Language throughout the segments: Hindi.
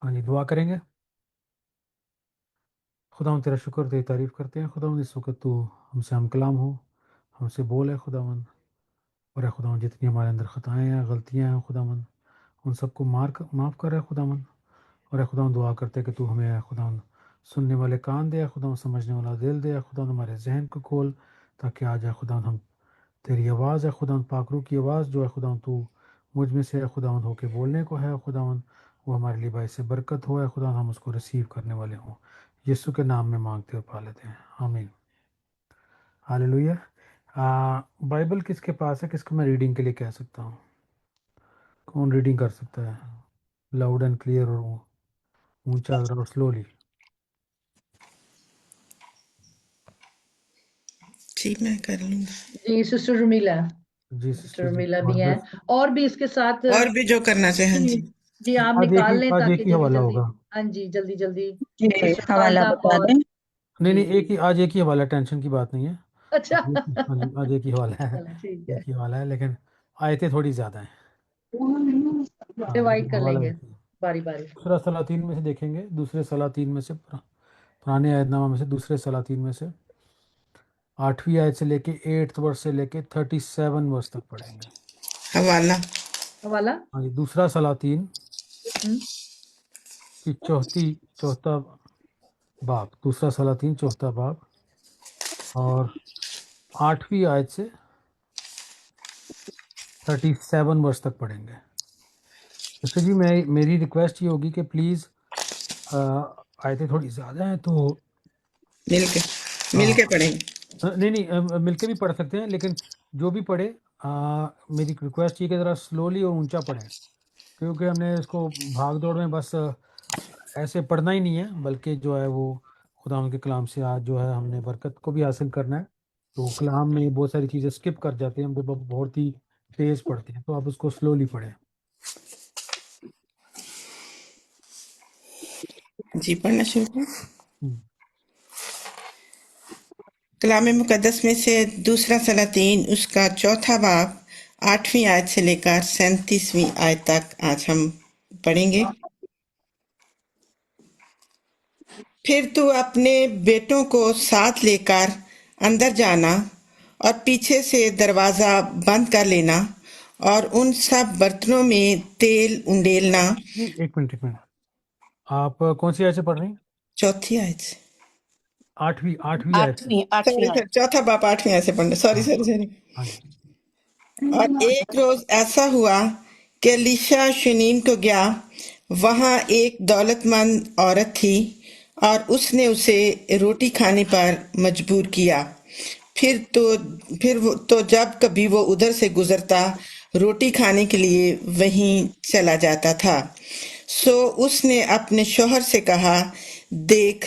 हाँ जी, दुआ करेंगे। खुदावन तेरा शुक्र, तेरी तारीफ करते हैं खुदावन, इस वक्त तू हमसे हम कलाम हो, हमसे बोल है खुदावन। और है खुदावन, जितनी हमारे अंदर ख़ताएँ हैं, गलतियाँ हैं खुदावन, उन सबको माफ़ कर है खुदावन। और है खुदावन, दुआ करते हैं कि तू हमें है खुदावन सुनने वाले कान दे, है खुदावन समझने वाला दिल दे, है खुदावन हमारे जहन को खोल, ताकि आज है खुदावन हम तेरी आवाज़ है खुदावन, पाकरू की आवाज़ जो है खुदावन तू मुझ में से है खुदावन होके बोलने को है खुदावन, वो हमारे लिए बायस बरकत हो है खुदावन, हम उसको रिसीव करने वाले हों। यीशु के नाम में मांगते और पा लेते हैं, आमीन। हालेलुया। बाइबल किसके पास है, किसको मैं रीडिंग के लिए कह सकता हूँ? कौन रीडिंग कर सकता है लाउड एंड क्लियर और ऊंचा और स्लोली? जी मैं कर लूंगा। जी सिस्टर रुमीला, जी सिस्टर सिस्टर जी, रुमीला भी और हैं, बस और भी इसके साथ और भी जो करना चाहें जी जी। जी आप आज एक निकाल ही लें आज एक ताकि ही जल्दी हवाला जल्दी। होगा। हाँ जी, जल्दी जल्दी जी सिस्टर हवाला खालसा बता और दें। नहीं जी नहीं, एक ही आज एक ही हवाला, टेंशन की बात नहीं है। अच्छा आज एक ही, हाँ जी, आज एक ही हवाला है। चलो ठीक एक है, ही हवाला है, लेकिन आयतें थोड़ी ज़्यादा हैं। हाँ, डिवाइड लेकिन कर हवाला लेंगे एक ही है। बारी बारी। दूसरा सलातीन में से देखेंगे, दूसरे सलातीन में से पुराने आयतनामा में से दूसरे सलातीन में से 8वीं आयत से लेके 8th वर्ष से लेके 37 वर्ष तक पढ़ेंगे। हवाला हवाला हाँ जी, दूसरा सलातीन हम्म, की चौथा बाब, दूसरा सलातीन चौथा बाब और 8वीं आयत से 37 वर्ष तक पढ़ेंगे। तो जी मेरी रिक्वेस्ट ये होगी कि प्लीज़ आयतें थोड़ी ज़्यादा हैं तो मिलके हाँ, मिलके पढ़ेंगे। नहीं नहीं, मिलके भी पढ़ सकते हैं, लेकिन जो भी पढ़े मेरी रिक्वेस्ट ये कि ज़रा स्लोली और ऊंचा पढ़ें, क्योंकि हमने इसको भाग दौड़ में बस ऐसे पढ़ना ही नहीं है, बल्कि जो है वो खुदा के कलाम से आज जो है हमने बरकत को भी हासिल करना है। तो कलाम में बहुत सारी चीज़ें स्किप कर जाते हैं, हम तो बहुत ही तेज़ पढ़ते हैं, तो आप उसको स्लोली पढ़ें। जी पढ़ना शुरू करें। हम्म, कलाम मुकद्दस में से दूसरा सलातीन उसका चौथा बाब 8वीं आयत से लेकर 37वीं आयत तक आज हम पढ़ेंगे। फिर तू अपने बेटों को साथ लेकर अंदर जाना और पीछे से दरवाजा बंद कर लेना और उन सब बर्तनों में तेल उंडेलना। एक मिनट, आप कौन सी आयत से पढ़ रही हैं? चौथी आयत से, आठवीं आठवीं आयत से। आठवीं सॉरी चौथा बाप 8वीं आयत से पढ़ना, सॉरी हाँ सॉरी सॉरी। हाँ जी। और एक रोज ऐसा हुआ कि एलीशा शूनेम को गया। वहां एक दौलतमंद औरत थी और उसने उसे रोटी खाने पर मजबूर किया। फिर तो जब कभी वो उधर से गुजरता रोटी खाने के लिए वहीं चला जाता था। सो उसने अपने शौहर से कहा, देख,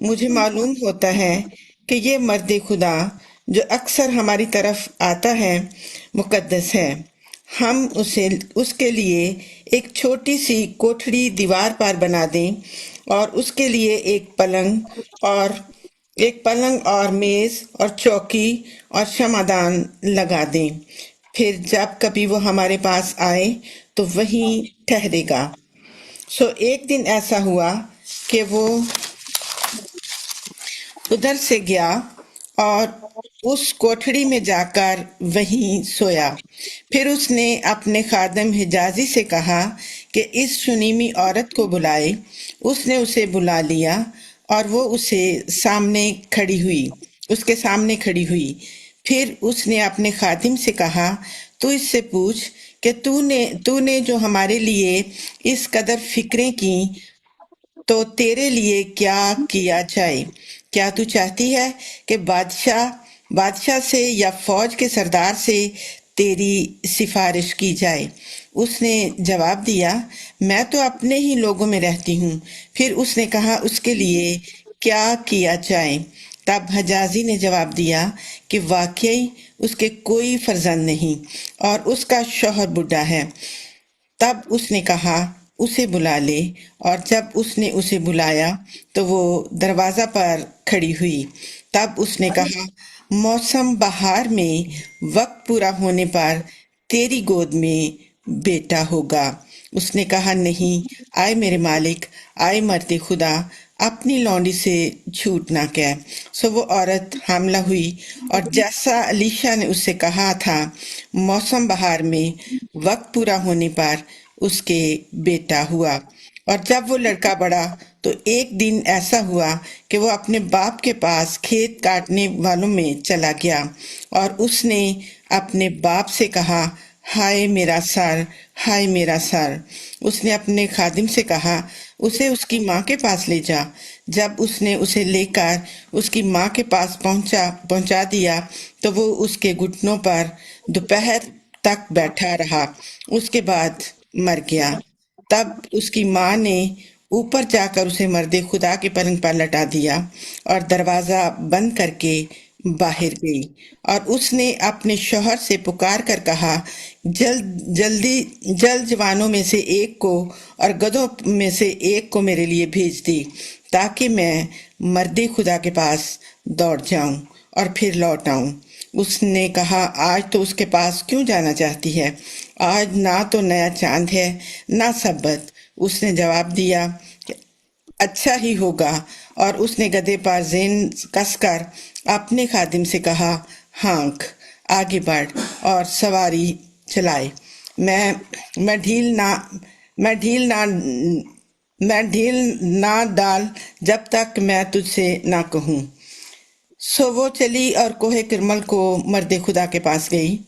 मुझे मालूम होता है कि ये मर्द खुदा जो अक्सर हमारी तरफ आता है मुकद्दस है। हम उसके लिए एक छोटी सी कोठड़ी दीवार पर बना दें और उसके लिए एक पलंग और मेज और चौकी और क्षमादान लगा दें। फिर जब कभी वो हमारे पास आए तो वहीं ठहरेगा। सो एक दिन ऐसा हुआ कि वो उधर से गया और उस कोठड़ी में जाकर वहीं सोया। फिर उसने अपने खादम हिजाजी से कहा कि इस सुनीमी औरत को बुलाए। उसने उसे बुला लिया और वो उसके सामने खड़ी हुई। फिर उसने अपने खादिम से कहा, तू इससे पूछ कि तूने जो हमारे लिए इस कदर फिक्रें की, तो तेरे लिए क्या किया जाए? क्या तू चाहती है कि बादशाह से या फौज के सरदार से तेरी सिफारिश की जाए? उसने जवाब दिया, मैं तो अपने ही लोगों में रहती हूँ। फिर उसने कहा, उसके लिए क्या किया जाए? तब हजाजी ने जवाब दिया कि वाकई उसके कोई फर्जंद नहीं और उसका शौहर बुढ़ा है। तब उसने कहा, उसे बुला ले। और जब उसने उसे बुलाया तो वो दरवाजा पर खड़ी हुई। तब उसने कहा, मौसम बहार में वक्त पूरा होने पर तेरी गोद में बेटा होगा। उसने कहा, नहीं, आए मेरे मालिक, आए मरते खुदा, अपनी लौंडी से झूठ ना कह। सो वो औरत हामला हुई और जैसा अलीशा ने उससे कहा था, मौसम बहार में वक्त पूरा होने पर उसके बेटा हुआ। और जब वो लड़का बढ़ा तो एक दिन ऐसा हुआ कि वो अपने बाप के पास खेत काटने वालों में चला गया और उसने अपने बाप से कहा, हाय मेरा सर, हाय मेरा सर। उसने अपने खादिम से कहा, उसे उसकी माँ के पास ले जा। जब उसने उसे लेकर उसकी माँ के पास पहुंचा दिया तो वो उसके घुटनों पर दोपहर तक बैठा रहा, उसके बाद मर गया। तब उसकी माँ ने ऊपर जाकर उसे मर्दे खुदा के पलंग पर लटा दिया और दरवाजा बंद करके बाहर गई। और उसने अपने शौहर से पुकार कर कहा, जल्द जवानों में से एक को और गधों में से एक को मेरे लिए भेज दी, ताकि मैं मर्दे खुदा के पास दौड़ जाऊं और फिर लौट आऊं। उसने कहा, आज तो उसके पास क्यों जाना चाहती है? आज ना तो नया चांद है, ना सब्बत। उसने जवाब दिया, अच्छा ही होगा। और उसने गधे पर जेन कसकर अपने खादिम से कहा, हाँक, आगे बढ़ और सवारी चलाए। मैं मैं ढील ना मैं ढील ना मैं ढील ना डाल जब तक मैं तुझसे ना कहूं। सो वो चली और कोहे किरमल को मर्दे खुदा के पास गई।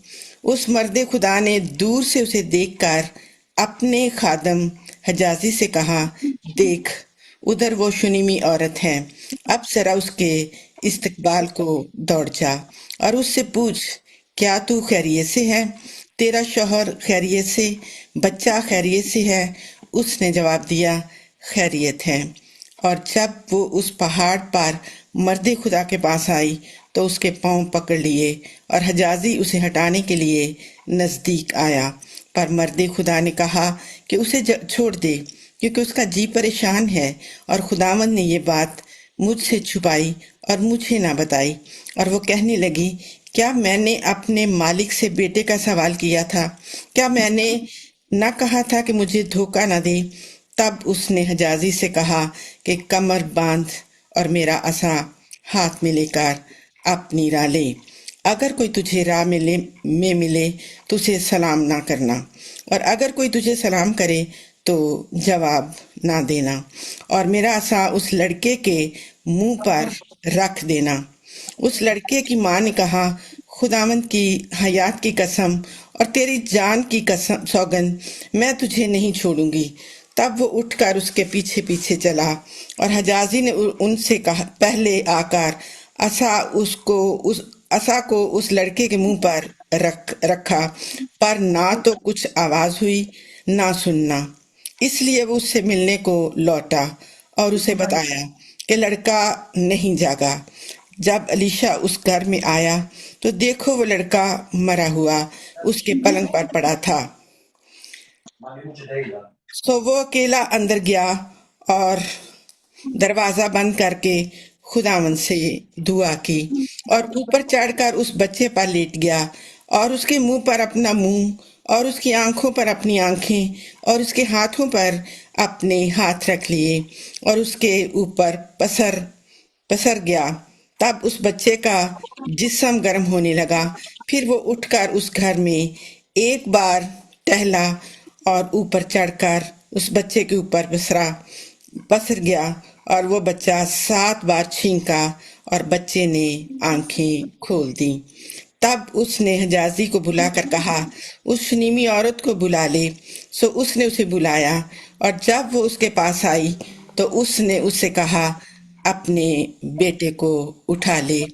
उस मर्दे खुदा ने दूर से उसे देखकर अपने खादम हजाजी से कहा, देख, उधर वो शुनीमी औरत है। अब जरा उसके इस्तकबाल को दौड़ जा और उससे पूछ, क्या तू खैरियत से है? तेरा शौहर खैरियत से, बच्चा खैरियत से है? उसने जवाब दिया, खैरियत है। और जब वो उस पहाड़ पर मर्दे खुदा के पास आई तो उसके पांव पकड़ लिए और हजाजी उसे हटाने के लिए नजदीक आया। पर मर्दे खुदा ने कहा कि उसे छोड़ दे, क्योंकि उसका जी परेशान है। और खुदावंद ने ये बात मुझसे छुपाई और मुझे ना बताई। और वो कहने लगी, क्या मैंने अपने मालिक से बेटे का सवाल किया था? क्या मैंने न कहा था कि मुझे धोखा न दे? तब उसने हजाजी से कहा कि कमर बांध और मेरा असा हाथ में लेकर अपनी राह ले। अगर कोई तुझे राह में मिले तो उसे सलाम ना करना, और अगर कोई तुझे सलाम करे तो जवाब ना देना, और मेरा असा उस लड़के के मुंह पर रख देना। उस लड़के की माँ ने कहा, खुदावंद की हयात की कसम और तेरी जान की कसम सौगंध, मैं तुझे नहीं छोड़ूंगी। तब वो उठकर उसके पीछे पीछे चला और हजाजी ने उनसे कहा, पहले आकर असा को उस लड़के के मुंह पर रखा, पर ना तो कुछ आवाज हुई ना सुनना। इसलिए वो उससे मिलने को लौटा और उसे बताया कि लड़का नहीं जागा। जब अलीशा उस घर में आया तो देखो, वो लड़का मरा हुआ उसके पलंग पर पड़ा था। सो वो अकेला अंदर गया और दरवाजा बंद करके खुदावन से दुआ की और ऊपर चढ़कर उस बच्चे पर लेट गया और उसके मुंह पर अपना मुंह और उसकी आंखों पर अपनी आंखें और उसके हाथों पर अपने हाथ रख लिए और उसके ऊपर पसर पसर गया। तब उस बच्चे का जिस्म गर्म होने लगा। फिर वो उठकर उस घर में एक बार टहला और ऊपर चढ़कर उस बच्चे के ऊपर पसर गया और वो बच्चा 7 बार छींका और बच्चे ने आंखें खोल दी। तब उसने हजाजी को बुलाकर कहा, उस शनीमी औरत को बुला ले। सो उसने उसे बुलाया और जब वो उसके पास आई तो उसने उससे कहा, अपने बेटे को उठा ले।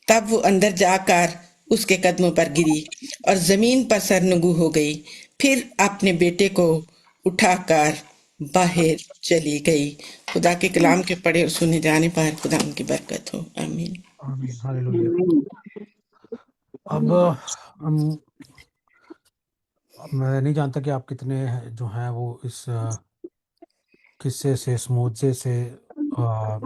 तब वो अंदर जाकर उसके कदमों पर गिरी और जमीन पर सरनगू हो गई। फिर अपने बेटे को उठाकर बाहर चली गई। खुदा के कलाम के पढ़े और सुने जाने पर खुदा उनकी बरकत हो। आमीन। आमीन, हालेलुया। अब हम मैं नहीं जानता कि आप कितने जो हैं वो इस किस्से से, इस मुआवजे से, अ,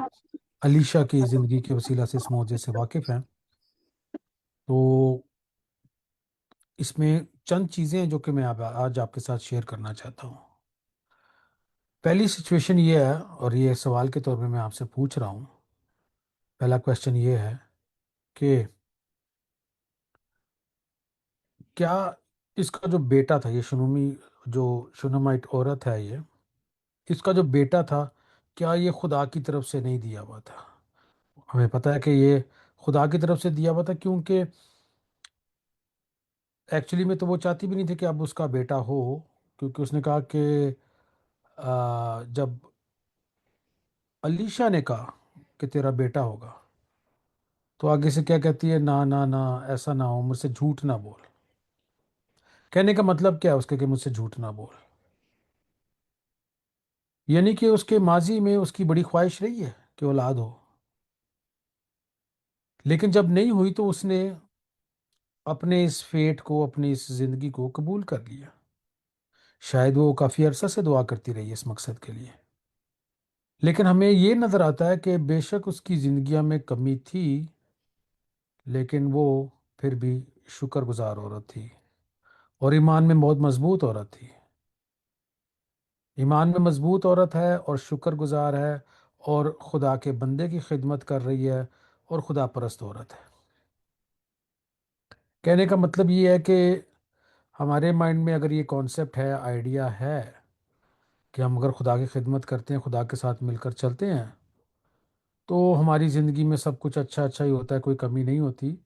अलीशा की ज़िंदगी के वसीला से इस मुआवजे से वाकिफ़ हैं। तो इसमें चंद चीज़ें हैं जो कि मैं आज आपके साथ शेयर करना चाहता हूँ। पहली सिचुएशन ये है, और ये सवाल के तौर पे मैं आपसे पूछ रहा हूँ। पहला क्वेश्चन ये है कि क्या इसका जो बेटा था, ये शुनूमी, जो शुनमाइट औरत है, ये इसका जो बेटा था, क्या ये खुदा की तरफ से नहीं दिया हुआ था? हमें पता है कि ये खुदा की तरफ से दिया हुआ था, क्योंकि एक्चुअली में तो वो चाहती भी नहीं थी कि अब उसका बेटा हो। क्योंकि उसने कहा कि जब अलीशा ने कहा कि तेरा बेटा होगा, तो आगे से क्या कहती है, ना ना ना, ऐसा ना हो, मुझसे झूठ ना बोल। कहने का मतलब क्या है उसके कि मुझसे झूठ ना बोल? यानी कि उसके माजी में उसकी बड़ी ख्वाहिश रही है कि औलाद हो, लेकिन जब नहीं हुई तो उसने अपने इस फेट को, अपनी इस जिंदगी को कबूल कर लिया। शायद वो काफी अरसा से दुआ करती रही इस मकसद के लिए। लेकिन हमें ये नजर आता है कि बेशक उसकी जिंदगियां में कमी थी, लेकिन वो फिर भी शुक्रगुजार औरत थी, और ईमान में बहुत मजबूत औरत थी। ईमान में मजबूत औरत है और शुक्रगुजार है, और खुदा के बंदे की खिदमत कर रही है, और खुदा परस्त औरत है। कहने का मतलब ये है कि हमारे माइंड में अगर ये कॉन्सेप्ट है, आइडिया है, कि हम अगर खुदा की खिदमत करते हैं, खुदा के साथ मिलकर चलते हैं, तो हमारी ज़िंदगी में सब कुछ अच्छा अच्छा ही होता है, कोई कमी नहीं होती।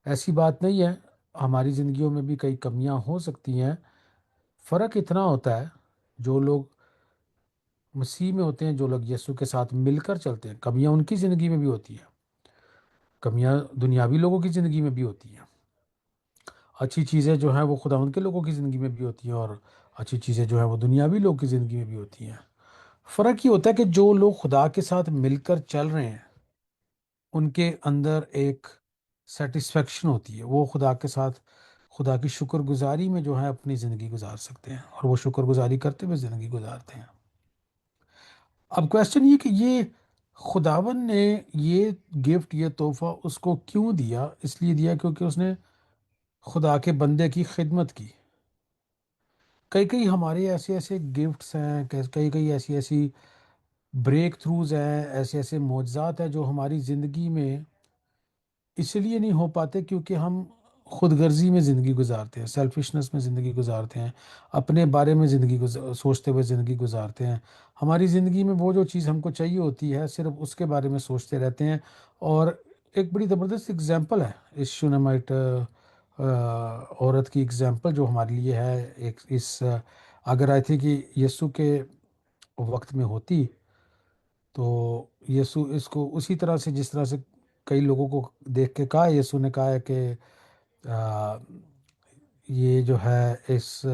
ऐसी बात नहीं है, हमारी ज़िंदगियों में भी कई कमियां हो सकती हैं। फ़र्क इतना होता है, जो लोग मसीह में होते हैं, जो लोग यीशु के साथ मिलकर चलते हैं, कमियां उनकी ज़िंदगी में भी होती हैं, कमियां दुनियावी लोगों की ज़िंदगी में भी होती हैं। अच्छी चीज़ें जो हैं वो खुदा उनके लोगों की ज़िंदगी में भी होती हैं, और अच्छी चीज़ें जो हैं वो दुनियावी लोगों की ज़िंदगी में भी होती हैं। फ़र्क ये होता है कि जो लोग खुदा के साथ मिलकर चल रहे हैं, उनके अंदर एक सेटिस्फेक्शन होती है। वो खुदा के साथ, खुदा की शुक्रगुजारी में जो है अपनी ज़िंदगी गुजार सकते हैं, और वो शुक्रगुजारी करते हुए ज़िंदगी गुजारते हैं। अब क्वेश्चन ये कि ये खुदावन ने ये गिफ्ट, ये तोहफा उसको क्यों दिया? इसलिए दिया क्योंकि उसने खुदा के बंदे की खिदमत की। कई कई हमारे ऐसे ऐसे गिफ्ट्स हैं, कई कई ऐसी ऐसी ब्रेक थ्रूज हैं, ऐसे ऐसे मोजात हैं जो हमारी ज़िंदगी में इसलिए नहीं हो पाते क्योंकि हम खुद गर्जी में ज़िंदगी गुजारते हैं, सेल्फिशनेस में ज़िंदगी गुजारते हैं, अपने बारे में ज़िंदगी सोचते हुए ज़िंदगी गुजारते हैं। हमारी ज़िंदगी में वो जो चीज़ हमको चाहिए होती है, सिर्फ उसके बारे में सोचते रहते हैं। और एक बड़ी ज़बरदस्त एग्जांपल है इस शूनामाइट औरत की एग्जांपल जो हमारे लिए है। एक इस अगर आई थी कि यीशु के वक्त में होती, तो यीशु इसको उसी तरह से, जिस तरह से कई लोगों को देख के कहा, यीशु ने कहा है कि आ, ये जो है इस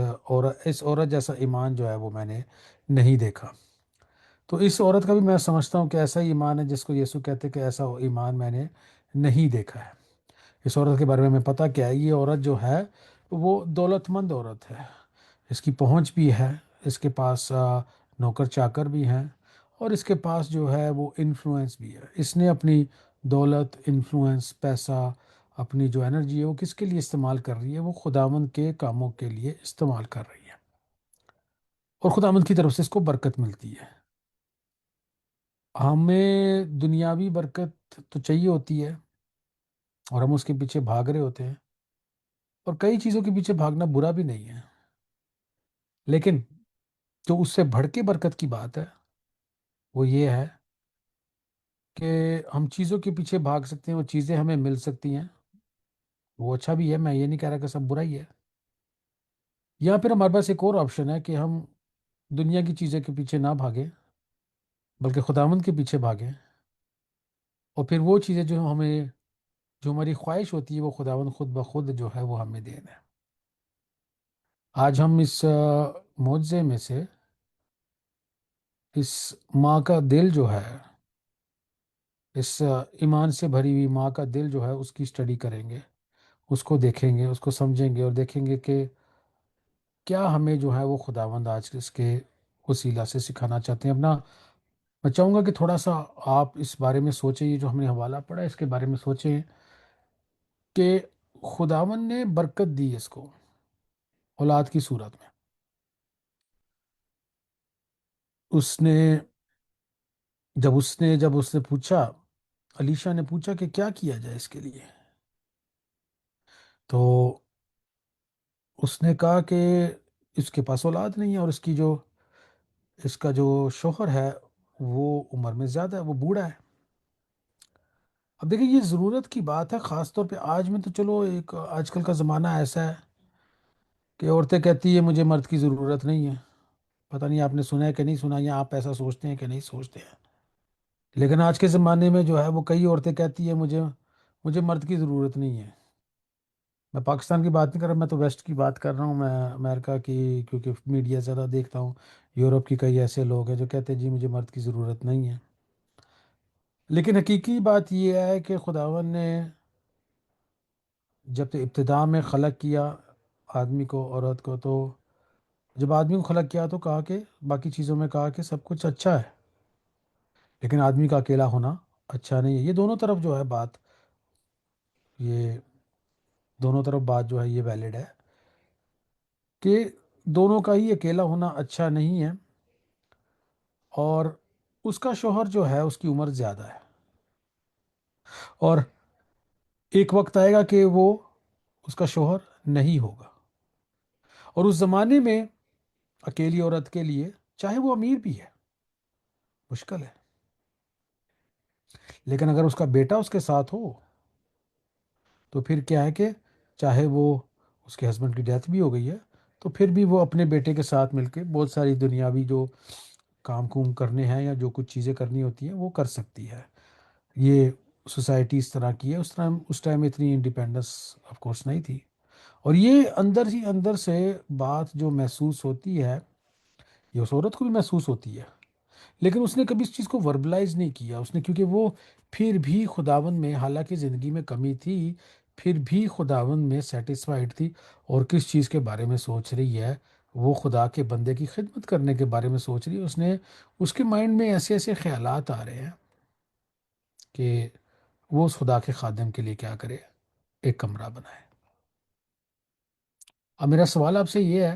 औरत जैसा ईमान जो है वो मैंने नहीं देखा। तो इस औरत का भी मैं समझता हूँ कि ऐसा ही ईमान है जिसको यीशु कहते हैं कि ऐसा ईमान मैंने नहीं देखा है। इस औरत के बारे में हमें पता क्या है, ये औरत जो है वो दौलतमंद औरत है, इसकी पहुंच भी है, इसके पास नौकर चाकर भी हैं, और इसके पास जो है वो इन्फ्लुएंस भी है। इसने अपनी दौलत, इन्फ्लुएंस, पैसा, अपनी जो एनर्जी है वो किसके लिए इस्तेमाल कर रही है? वो खुदावंद के कामों के लिए इस्तेमाल कर रही है, और खुदावंद की तरफ से इसको बरकत मिलती है। हमें दुनियावी बरकत तो चाहिए होती है, और हम उसके पीछे भाग रहे होते हैं, और कई चीज़ों के पीछे भागना बुरा भी नहीं है। लेकिन जो उससे बढ़ के बरकत की बात है, वो ये है कि हम चीज़ों के पीछे भाग सकते हैं, वो चीज़ें हमें मिल सकती हैं, वो अच्छा भी है, मैं ये नहीं कह रहा कि सब बुरा ही है। या फिर हमारे पास एक और ऑप्शन है कि हम दुनिया की चीज़ें के पीछे ना भागें, बल्कि खुदावंद के पीछे भागें, और फिर वो चीज़ें जो हमें, जो हमारी ख्वाहिश होती है, वो खुदावंद खुद ब खुद जो है वो हमें देना है। आज हम इस मुआवजे में से इस माँ का दिल जो है, इस ईमान से भरी हुई माँ का दिल जो है, उसकी स्टडी करेंगे, उसको देखेंगे, उसको समझेंगे, और देखेंगे कि क्या हमें जो है वो खुदावंद आज इसके वसीला से सिखाना चाहते हैं अपना। मैं चाहूँगा कि थोड़ा सा आप इस बारे में सोचें, ये जो हमने हवाला पढ़ा है इसके बारे में सोचें कि खुदावंद ने बरकत दी इसको औलाद की सूरत में। उसने जब उसने पूछा, अलीशा ने पूछा कि क्या किया जाए इसके लिए, तो उसने कहा कि इसके पास औलाद नहीं है, और इसका जो शोहर है वो उम्र में ज़्यादा है, वो बूढ़ा है। अब देखिए, ये ज़रूरत की बात है, ख़ास तौर पे आज में। तो चलो, एक आजकल का ज़माना ऐसा है कि औरतें कहती है मुझे मर्द की ज़रूरत नहीं है। पता नहीं आपने सुना है कि नहीं सुना, या आप ऐसा सोचते हैं कि नहीं सोचते हैं। लेकिन आज के ज़माने में जो है वो कई औरतें कहती है मुझे मुझे मर्द की ज़रूरत नहीं है। मैं पाकिस्तान की बात नहीं कर रहा, मैं तो वेस्ट की बात कर रहा हूँ, मैं अमेरिका की, क्योंकि मीडिया ज़्यादा देखता हूँ। यूरोप की कई ऐसे लोग हैं जो कहते हैं जी मुझे मर्द की ज़रूरत नहीं है। लेकिन हकीकी बात यह है कि खुदावन ने जब तो इब्तिदा में खलक किया आदमी को, औरत को, तो जब आदमी को खलक किया तो कहा कि बाकी चीज़ों में कहा कि सब कुछ अच्छा है, लेकिन आदमी का अकेला होना अच्छा नहीं है। ये दोनों तरफ जो है बात, ये दोनों तरफ बात जो है ये वैलिड है कि दोनों का ही अकेला होना अच्छा नहीं है। और उसका शोहर जो है उसकी उम्र ज़्यादा है, और एक वक्त आएगा कि वो उसका शोहर नहीं होगा। और उस ज़माने में अकेली औरत के लिए, चाहे वो अमीर भी है, मुश्किल है। लेकिन अगर उसका बेटा उसके साथ हो तो फिर क्या है कि चाहे वो, उसके हस्बैंड की डेथ भी हो गई है, तो फिर भी वो अपने बेटे के साथ मिलके बहुत सारी दुनियावी जो काम कुम करने हैं या जो कुछ चीज़ें करनी होती हैं वो कर सकती है। ये सोसाइटी इस तरह की है। उस टाइम इतनी इंडिपेंडेंस ऑफ कोर्स नहीं थी। और ये अंदर ही अंदर से बात जो महसूस होती है, ये उस औरत को भी महसूस होती है, लेकिन उसने कभी इस चीज़ को वर्बलाइज नहीं किया उसने, क्योंकि वो फिर भी खुदावन में, हालांकि ज़िंदगी में कमी थी, फिर भी खुदावन में सेटिस्फाइड थी। और किस चीज़ के बारे में सोच रही है, वो खुदा के बंदे की खिदमत करने के बारे में सोच रही है। उसके माइंड में ऐसे ऐसे ख्यालात आ रहे हैं कि वो उस खुदा के खादिम के लिए क्या करे, एक कमरा बनाए। अब मेरा सवाल आपसे ये है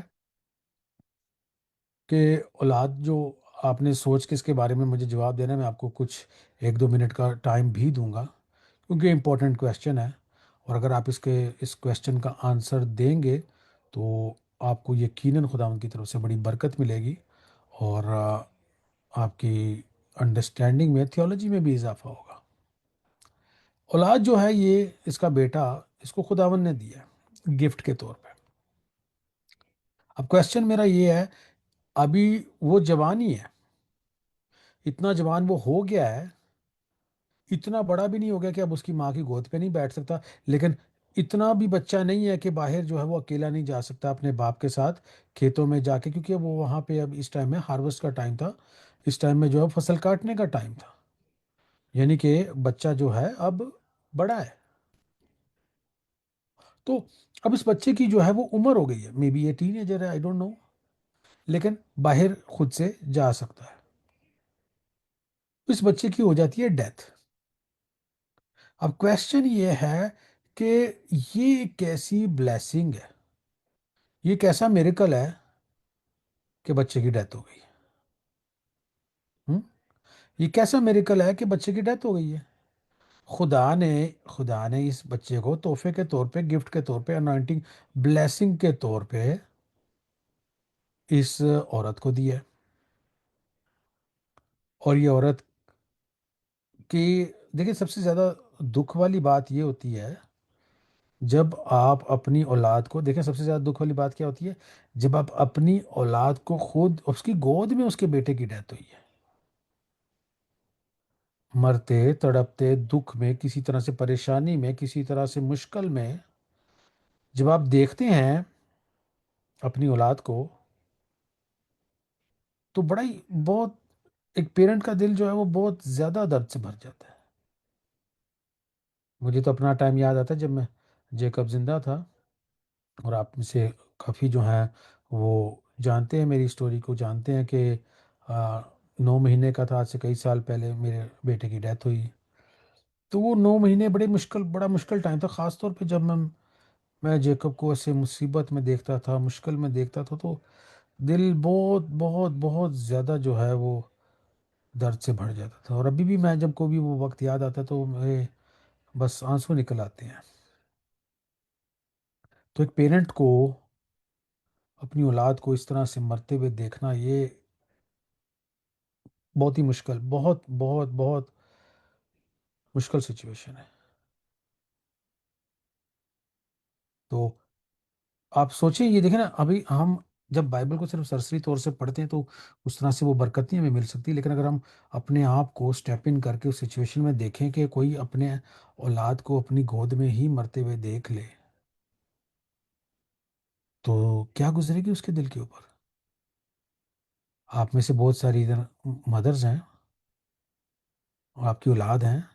कि औलाद जो, आपने सोच के इसके बारे में मुझे जवाब देना है, मैं आपको कुछ 1-2 मिनट का टाइम भी दूंगा, क्योंकि इम्पोर्टेंट क्वेश्चन है। और अगर आप इस क्वेश्चन का आंसर देंगे तो आपको यकीनन खुदावंद की तरफ से बड़ी बरकत मिलेगी, और आपकी अंडरस्टैंडिंग में, थियोलॉजी में भी इजाफा होगा। औलाद जो है ये इसका बेटा, इसको खुदावन ने दिया है गिफ्ट के तौर पे। अब क्वेश्चन मेरा ये है, अभी वो जवान ही है, इतना जवान वो हो गया है, इतना बड़ा भी नहीं हो गया कि अब उसकी माँ की गोद पे नहीं बैठ सकता, लेकिन इतना भी बच्चा नहीं है कि बाहर जो है वो अकेला नहीं जा सकता अपने बाप के साथ खेतों में जाके, क्योंकि वो वहाँ पे, अब इस टाइम में हार्वेस्ट का टाइम था, इस टाइम में जो है फसल काटने का टाइम था। यानी कि बच्चा जो है अब बड़ा है। तो अब इस बच्चे की जो है वो उम्र हो गई है, मे बी ये टीनेजर है, आई डोंट नो, लेकिन बाहर खुद से जा सकता है। तो इस बच्चे की हो जाती है डेथ। अब क्वेश्चन ये है कि ये कैसी ब्लेसिंग है, ये कैसा मिरेकल है कि बच्चे की डेथ हो गई। हम्म ये कैसा मिरेकल है कि बच्चे की डेथ हो गई है। खुदा ने इस बच्चे को तोहफे के तौर पे, गिफ्ट के तौर पे, अनॉइंटिंग, ब्लेसिंग के तौर पे इस औरत को दिया है। और ये औरत की, देखिए, सबसे ज्यादा दुख वाली बात ये होती है, जब आप अपनी औलाद को देखें, सबसे ज्यादा दुख वाली बात क्या होती है, जब आप अपनी औलाद को, खुद उसकी गोद में उसके बेटे की डेथ हुई है, मरते तड़पते दुख में, किसी तरह से परेशानी में, किसी तरह से मुश्किल में, जब आप देखते हैं अपनी औलाद को, तो बड़ा ही, बहुत, एक पेरेंट का दिल जो है वो बहुत ज्यादा दर्द से भर जाता है। मुझे तो अपना टाइम याद आता है जब मैं, जेकब जिंदा था, और आप में से काफ़ी जो हैं वो जानते हैं, मेरी स्टोरी को जानते हैं कि 9 महीने का था, आज से कई साल पहले मेरे बेटे की डेथ हुई। तो वो 9 महीने बड़ा मुश्किल टाइम था, ख़ास तौर पे जब मैं जेकब को ऐसे मुसीबत में देखता था, मुश्किल में देखता था, तो दिल बहुत बहुत बहुत ज़्यादा जो है वो दर्द से भर जाता था। और अभी भी मैं जब को भी वो वक्त याद आता है तो मेरे बस आंसू निकल आते हैं। तो एक पेरेंट को अपनी औलाद को इस तरह से मरते हुए देखना, ये बहुत ही मुश्किल, बहुत बहुत बहुत मुश्किल सिचुएशन है। तो आप सोचिए, ये देखें ना, अभी हम जब बाइबल को सिर्फ सरसरी तौर से पढ़ते हैं तो उस तरह से वो बरकत नहीं हमें मिल सकती। लेकिन अगर हम अपने आप को स्टेप इन करके उस सिचुएशन में देखें कि कोई अपने औलाद को अपनी गोद में ही मरते हुए देख ले, तो क्या गुजरेगी उसके दिल के ऊपर। आप में से बहुत सारी इधर मदर्स हैं और आपकी औलाद हैं।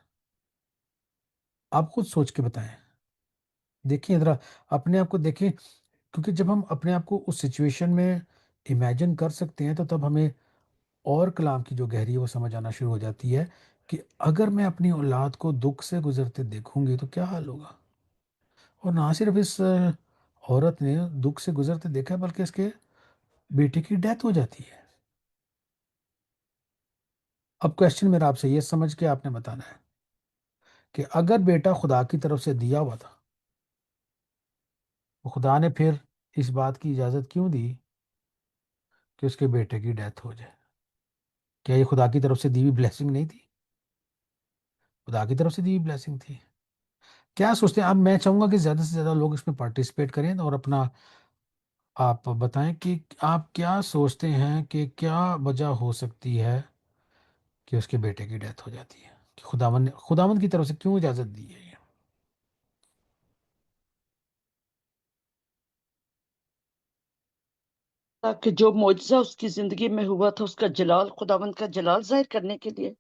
आप खुद सोच के बताएं, देखिए जरा, अपने आप को देखें। क्योंकि जब हम अपने आप को उस सिचुएशन में इमेजिन कर सकते हैं तो तब हमें और कलाम की जो गहरी है वो समझ आना शुरू हो जाती है कि अगर मैं अपनी औलाद को दुख से गुजरते देखूंगी तो क्या हाल होगा। और ना सिर्फ इस औरत ने दुख से गुजरते देखा है, बल्कि इसके बेटे की डेथ हो जाती है। अब क्वेश्चन मेरा आपसे ये समझ के आपने बताना है कि अगर बेटा खुदा की तरफ से दिया हुआ था, तो खुदा ने फिर इस बात की इजाजत क्यों दी कि उसके बेटे की डेथ हो जाए। क्या ये खुदा की तरफ से दी हुई ब्लेसिंग नहीं थी? खुदा की तरफ से दी हुई ब्लेसिंग थी। क्या सोचते हैं? अब मैं चाहूंगा कि ज्यादा से ज्यादा लोग इसमें पार्टिसिपेट करें और अपना आप बताएं कि आप क्या सोचते हैं कि क्या वजह हो सकती है कि उसके बेटे की डेथ हो जाती है, कि खुदावंद की तरफ से क्यों इजाजत दी है ये। ताकि जो मुआजिजा उसकी जिंदगी में हुआ था उसका जलाल, खुदावंद का जलाल जाहिर करने के लिए।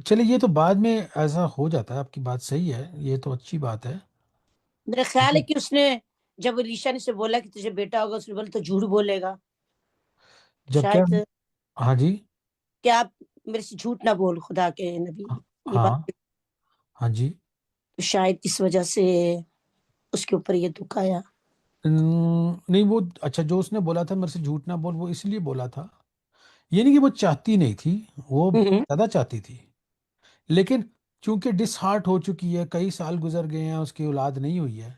चलिए, ये तो बाद में ऐसा हो जाता है, आपकी बात सही है, ये तो अच्छी बात है। मेरा ख्याल है कि उसने, जब अलीशा ने उसे बोला कि तुझे बेटा होगा, उसने बोला तो झूठ बोलेगा, तो जब क्या? शायद, हाँ जी। क्या आप मेरे से झूठ ना बोल खुदा के नबी, हाँ ये बात, हाँ। हाँ जी। तो शायद इस वजह से उसके ऊपर ये दुख आया। नहीं, वो अच्छा, जो उसने बोला था मेरे से झूठ ना बोल, वो इसलिए बोला था, ये नहीं कि वो चाहती नहीं थी, वो हम्म ज्यादा चाहती थी। लेकिन चूंकि डिसहार्ट हो चुकी है, कई साल गुजर गए हैं, उसकी औलाद नहीं हुई है,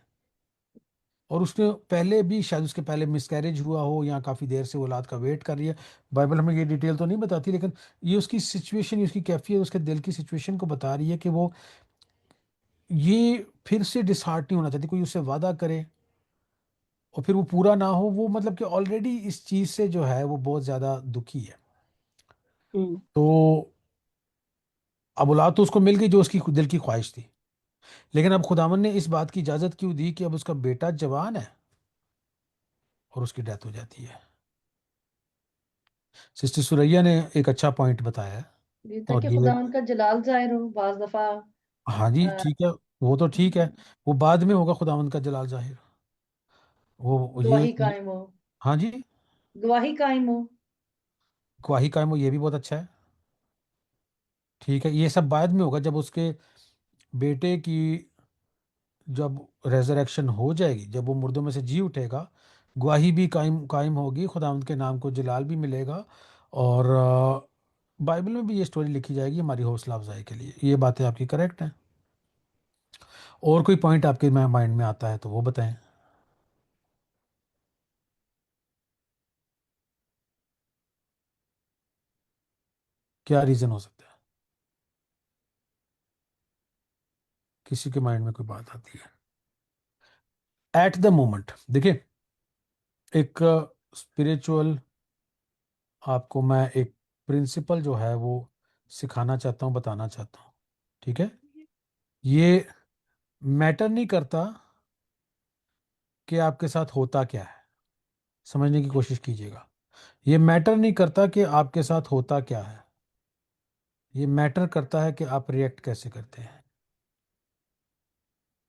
और उसने पहले भी शायद उसके पहले मिसकैरेज हुआ हो या काफ़ी देर से औलाद का वेट कर रही है। बाइबल हमें ये डिटेल तो नहीं बताती, लेकिन ये उसकी सिचुएशन, ये उसकी कैफियत, उसके दिल की सिचुएशन को बता रही है कि वो ये फिर से डिसहार्ट नहीं होना चाहती। कोई उससे वादा करे और फिर वो पूरा ना हो, वो मतलब कि ऑलरेडी इस चीज़ से जो है वो बहुत ज़्यादा दुखी है। हम्म तो अब औलाद तो उसको मिल गई जो उसकी दिल की ख्वाहिश थी, लेकिन अब खुदावन ने इस बात की इजाज़त क्यों दी कि अब उसका बेटा जवान है और उसकी डेथ हो जाती है। सिस्टर सुरैया ने एक अच्छा पॉइंट बताया है। ये और ताकि ये, खुदावंद का जलाल ज़ाहिर हो। बाज़ दफ़ा हाँ जी, अ, ठीक है, वो तो ठीक है, वो बाद में होगा खुदावंद का जलाल जाहिर। वो गवाही ये कायम हो, हाँ जी, गवाही कायम हो। गवाही कायम हो, ये भी बहुत अच्छा है। ठीक है, ये सब बाद में होगा जब उसके बेटे की, जब रेजरेक्शन हो जाएगी, जब वो मुर्दों में से जी उठेगा, गवाही भी कायम कायम होगी, खुदावंद के नाम को जलाल भी मिलेगा। और बाइबल में भी ये स्टोरी लिखी जाएगी हमारी हौसला अफजाई के लिए। ये बातें आपकी करेक्ट हैं। और कोई पॉइंट आपके माइंड में आता है तो वो बताएं। क्या रीज़न हो सकता है? किसी के माइंड में कोई बात आती है एट द मोमेंट? देखिए, एक स्पिरिचुअल, आपको मैं एक प्रिंसिपल जो है वो सिखाना चाहता हूँ, बताना चाहता हूँ। ठीक है, ये मैटर नहीं करता कि आपके साथ होता क्या है, समझने की कोशिश कीजिएगा। ये मैटर नहीं करता कि आपके साथ होता क्या है, ये मैटर करता है कि आप रिएक्ट कैसे करते हैं।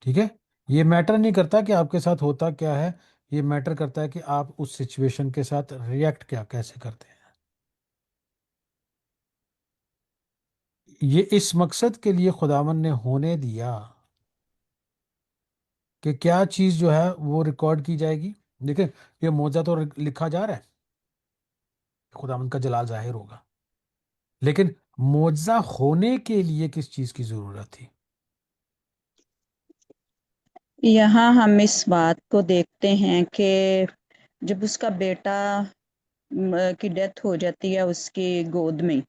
ठीक है, ये मैटर नहीं करता कि आपके साथ होता क्या है, ये मैटर करता है कि आप उस सिचुएशन के साथ रिएक्ट क्या कैसे करते हैं। ये इस मकसद के लिए खुदावन ने होने दिया कि क्या चीज़ जो है वो रिकॉर्ड की जाएगी। देखिए, ये मौजा तो लिखा जा रहा है, खुदावंद का जलाल जाहिर होगा। लेकिन मुआवजा होने के लिए किस चीज की जरूरत थी? यहाँ हम इस बात को देखते हैं कि जब उसका बेटा की डेथ हो जाती है उसकी गोद में,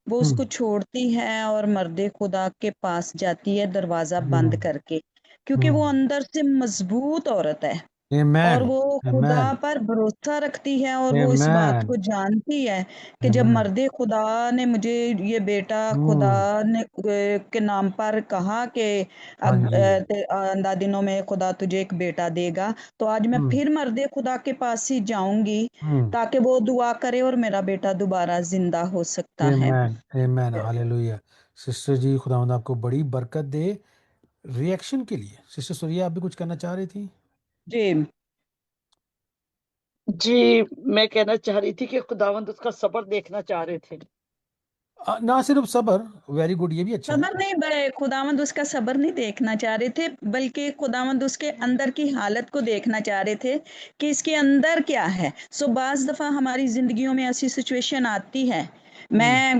वो उसको हम्म। छोड़ती है और मर्दे खुदा के पास जाती है दरवाजा बंद हम्म। करके, क्योंकि वो हम्म। अंदर से मजबूत औरत है और आमेन। वो खुदा आमेन। पर भरोसा रखती है और वो इस बात आमेन। को जानती है कि जब आमेन। मर्दे खुदा ने मुझे ये बेटा खुदा हम्म। ने के नाम पर कहा कि हाँ अब जी। आंदा दिनों में खुदा तुझे एक बेटा देगा, तो आज मैं हम्म। फिर मर्दे खुदा के पास ही जाऊंगी हम्म। ताकि वो दुआ करे और मेरा बेटा दोबारा जिंदा हो सकता है। आमेन। आमेन। हालेलुया। सिस्टर जी, खुदावंद आपको बड़ी बरकत दे। रिएक्शन के लिए सिस्टर सूर्या, आप भी कुछ कहना चाह रही थी? जी जी, मैं कहना चाह रही थी कि खुदावंद उसका सब्र देखना चाह रहे थे। ना सिर्फ सबर, वेरी गुड, ये भी अच्छा है। सबर नहीं, खुदावंद उसका सबर नहीं देखना चाह रहे थे, बल्कि खुदावंद उसके अंदर की हालत को देखना चाह रहे थे कि इसके अंदर क्या है। सो बाज दफा हमारी जिंदगियों में ऐसी सिचुएशन आती है। हम्म। मैं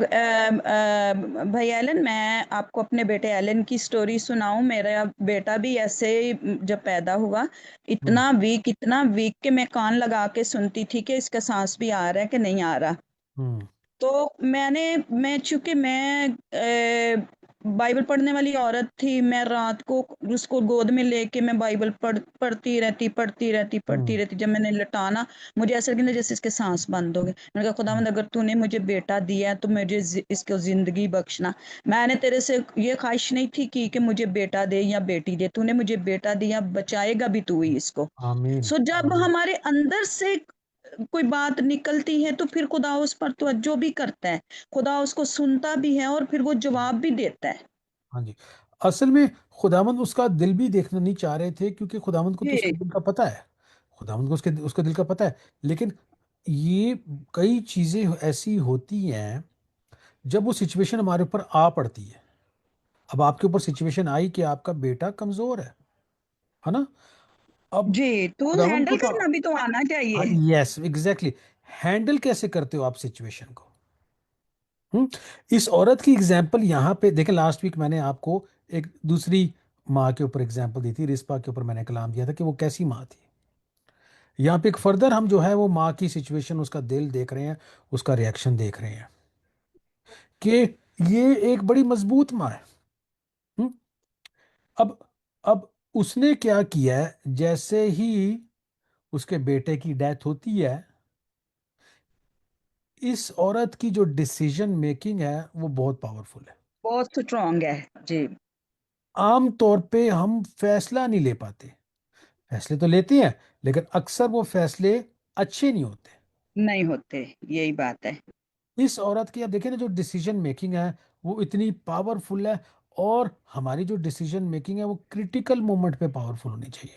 भाई एलन, मैं आपको अपने बेटे एलन की स्टोरी सुनाऊं। मेरा बेटा भी ऐसे ही जब पैदा हुआ, हम्म। इतना वीक कि मैं कान लगा के सुनती थी कि इसका सांस भी आ रहा है कि नहीं आ रहा। हम्म। तो मैं चूंकि मैं बाइबल पढ़ने वाली औरत थी, मैं रात को उसको गोद में लेके मैं बाइबल पढ़ती हम्म। रहती। जब मैंने लटाना, मुझे ऐसा लगता जैसे इसके सांस बंद हो गए। मैंने कहा खुदावंद, अगर तूने मुझे बेटा दिया है तो मुझे इसको जिंदगी बख्शना। मैंने तेरे से ये ख्वाहिश नहीं थी कि मुझे बेटा दे या बेटी दे, तूने मुझे बेटा दिया, बचाएगा भी तू ही इसको। आमीन। सो जब आमीन। हमारे अंदर से कोई बात निकलती है तो फिर खुदा उस पर तवज्जो भी करता है, खुदा उसको सुनता भी है और फिर वो जवाब भी देता है। हाँ जी। असल में खुदावंद उसका दिल भी देखना नहीं चाह रहे थे, क्योंकि खुदावंद को तो उसके जी दिल का पता है। खुदावंद को उसके उसके दिल का पता है। लेकिन ये कई चीजें ऐसी होती हैं जब वो सिचुएशन हमारे ऊपर आ पड़ती है। अब आपके ऊपर सिचुएशन आई कि आपका बेटा कमजोर है ना? अब जी, तो खुदावंद को हैंडल तो, करना भी तो आना हाँ, चाहिए। Yes exactly. हैंडल कैसे करते हो आप सिचुएशन को? हम्म। इस औरत की एग्जाम्पल यहाँ पे देखें। लास्ट वीक मैंने आपको एक दूसरी माँ के ऊपर एग्जाम्पल दी थी, रिस्पा के ऊपर मैंने कलाम दिया था कि वो कैसी माँ थी। यहाँ पे एक फर्दर हम जो है वो माँ की सिचुएशन, उसका दिल देख रहे हैं, उसका रिएक्शन देख रहे हैं कि ये एक बड़ी मजबूत माँ है। हम्म। अब अब उसने क्या किया है, जैसे ही उसके बेटे की डेथ होती है, इस औरत की जो डिसीजन मेकिंग है वो बहुत पावरफुल है। बहुत स्ट्रांग है। जी, आम तौर पे हम फैसला नहीं ले पाते। फैसले तो लेते हैं, लेकिन अक्सर वो फैसले अच्छे नहीं होते। नहीं होते, यही बात है। इस औरत की आप देखें ना, जो डिसीजन मेकिंग है वो इतनी पावरफुल है। और हमारी जो डिसीजन मेकिंग है वो क्रिटिकल मोमेंट पे पावरफुल होनी चाहिए।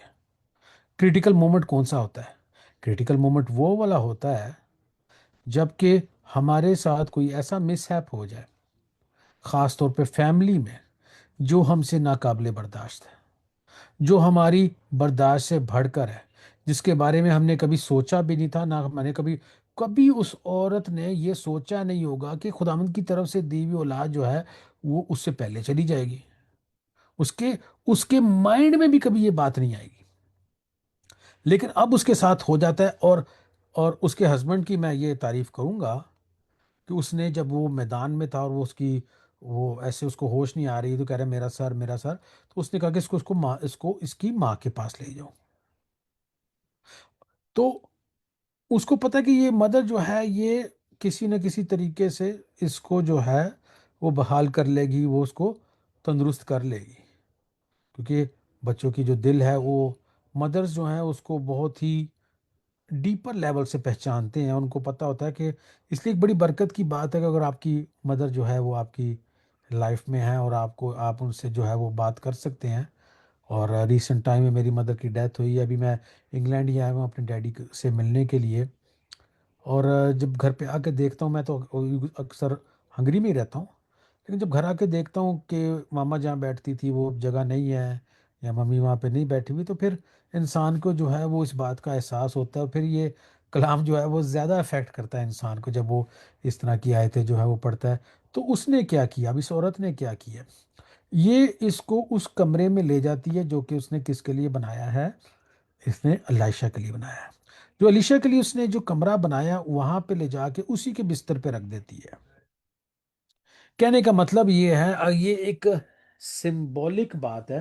क्रिटिकल मोमेंट कौन सा होता है? क्रिटिकल मोमेंट वो वाला होता है जबकि हमारे साथ कोई ऐसा मिसहैप हो जाए, खास तौर पे फैमिली में, जो हमसे नाकाबिले बर्दाश्त है, जो हमारी बर्दाश्त से बढ़कर है, जिसके बारे में हमने कभी सोचा भी नहीं था। ना मैंने कभी कभी उस औरत ने ये सोचा नहीं होगा कि खुदावंद की तरफ से दी हुई औलाद जो है वो उससे पहले चली जाएगी। उसके उसके माइंड में भी कभी ये बात नहीं आएगी। लेकिन अब उसके साथ हो जाता है। और उसके हस्बैंड की मैं ये तारीफ करूंगा कि उसने, जब वो मैदान में था और वो ऐसे उसको होश नहीं आ रही, तो कह रहा है मेरा सर, मेरा सर। तो उसने कहा कि इसको इसकी माँ के पास ले जाओ। तो उसको पता है कि ये मदर जो है ये किसी न किसी तरीके से इसको जो है वो बहाल कर लेगी, वो उसको तंदुरुस्त कर लेगी। क्योंकि बच्चों की जो दिल है वो मदर्स जो है उसको बहुत ही डीपर लेवल से पहचानते हैं। उनको पता होता है कि, इसलिए एक बड़ी बरकत की बात है कि अगर आपकी मदर जो है वो आपकी लाइफ में है और आप उनसे जो है वो बात कर सकते हैं। और रिसेंट टाइम में मेरी मदर की डेथ हुई है। अभी मैं इंग्लैंड ही आया हूँ अपने डैडी से मिलने के लिए। और जब घर पे आके देखता हूँ, मैं तो अक्सर हंगरी में ही रहता हूँ, लेकिन जब घर आके देखता हूँ कि मामा जहाँ बैठती थी वो जगह नहीं है, या मम्मी वहाँ पे नहीं बैठी हुई, तो फिर इंसान को जो है वो इस बात का एहसास होता है। और फिर ये कलाम जो है वो ज़्यादा अफेक्ट करता है इंसान को जब वो इस तरह की आयतें जो है वो पढ़ता है। तो उसने क्या किया, अब इस औरत ने क्या किया, ये इसको उस कमरे में ले जाती है जो कि उसने किसके लिए बनाया है, इसने अलीशा के लिए बनाया है। जो अलीशा के लिए उसने जो कमरा बनाया वहां पे ले जाके उसी के बिस्तर पे रख देती है। कहने का मतलब ये है, ये एक सिंबॉलिक बात है।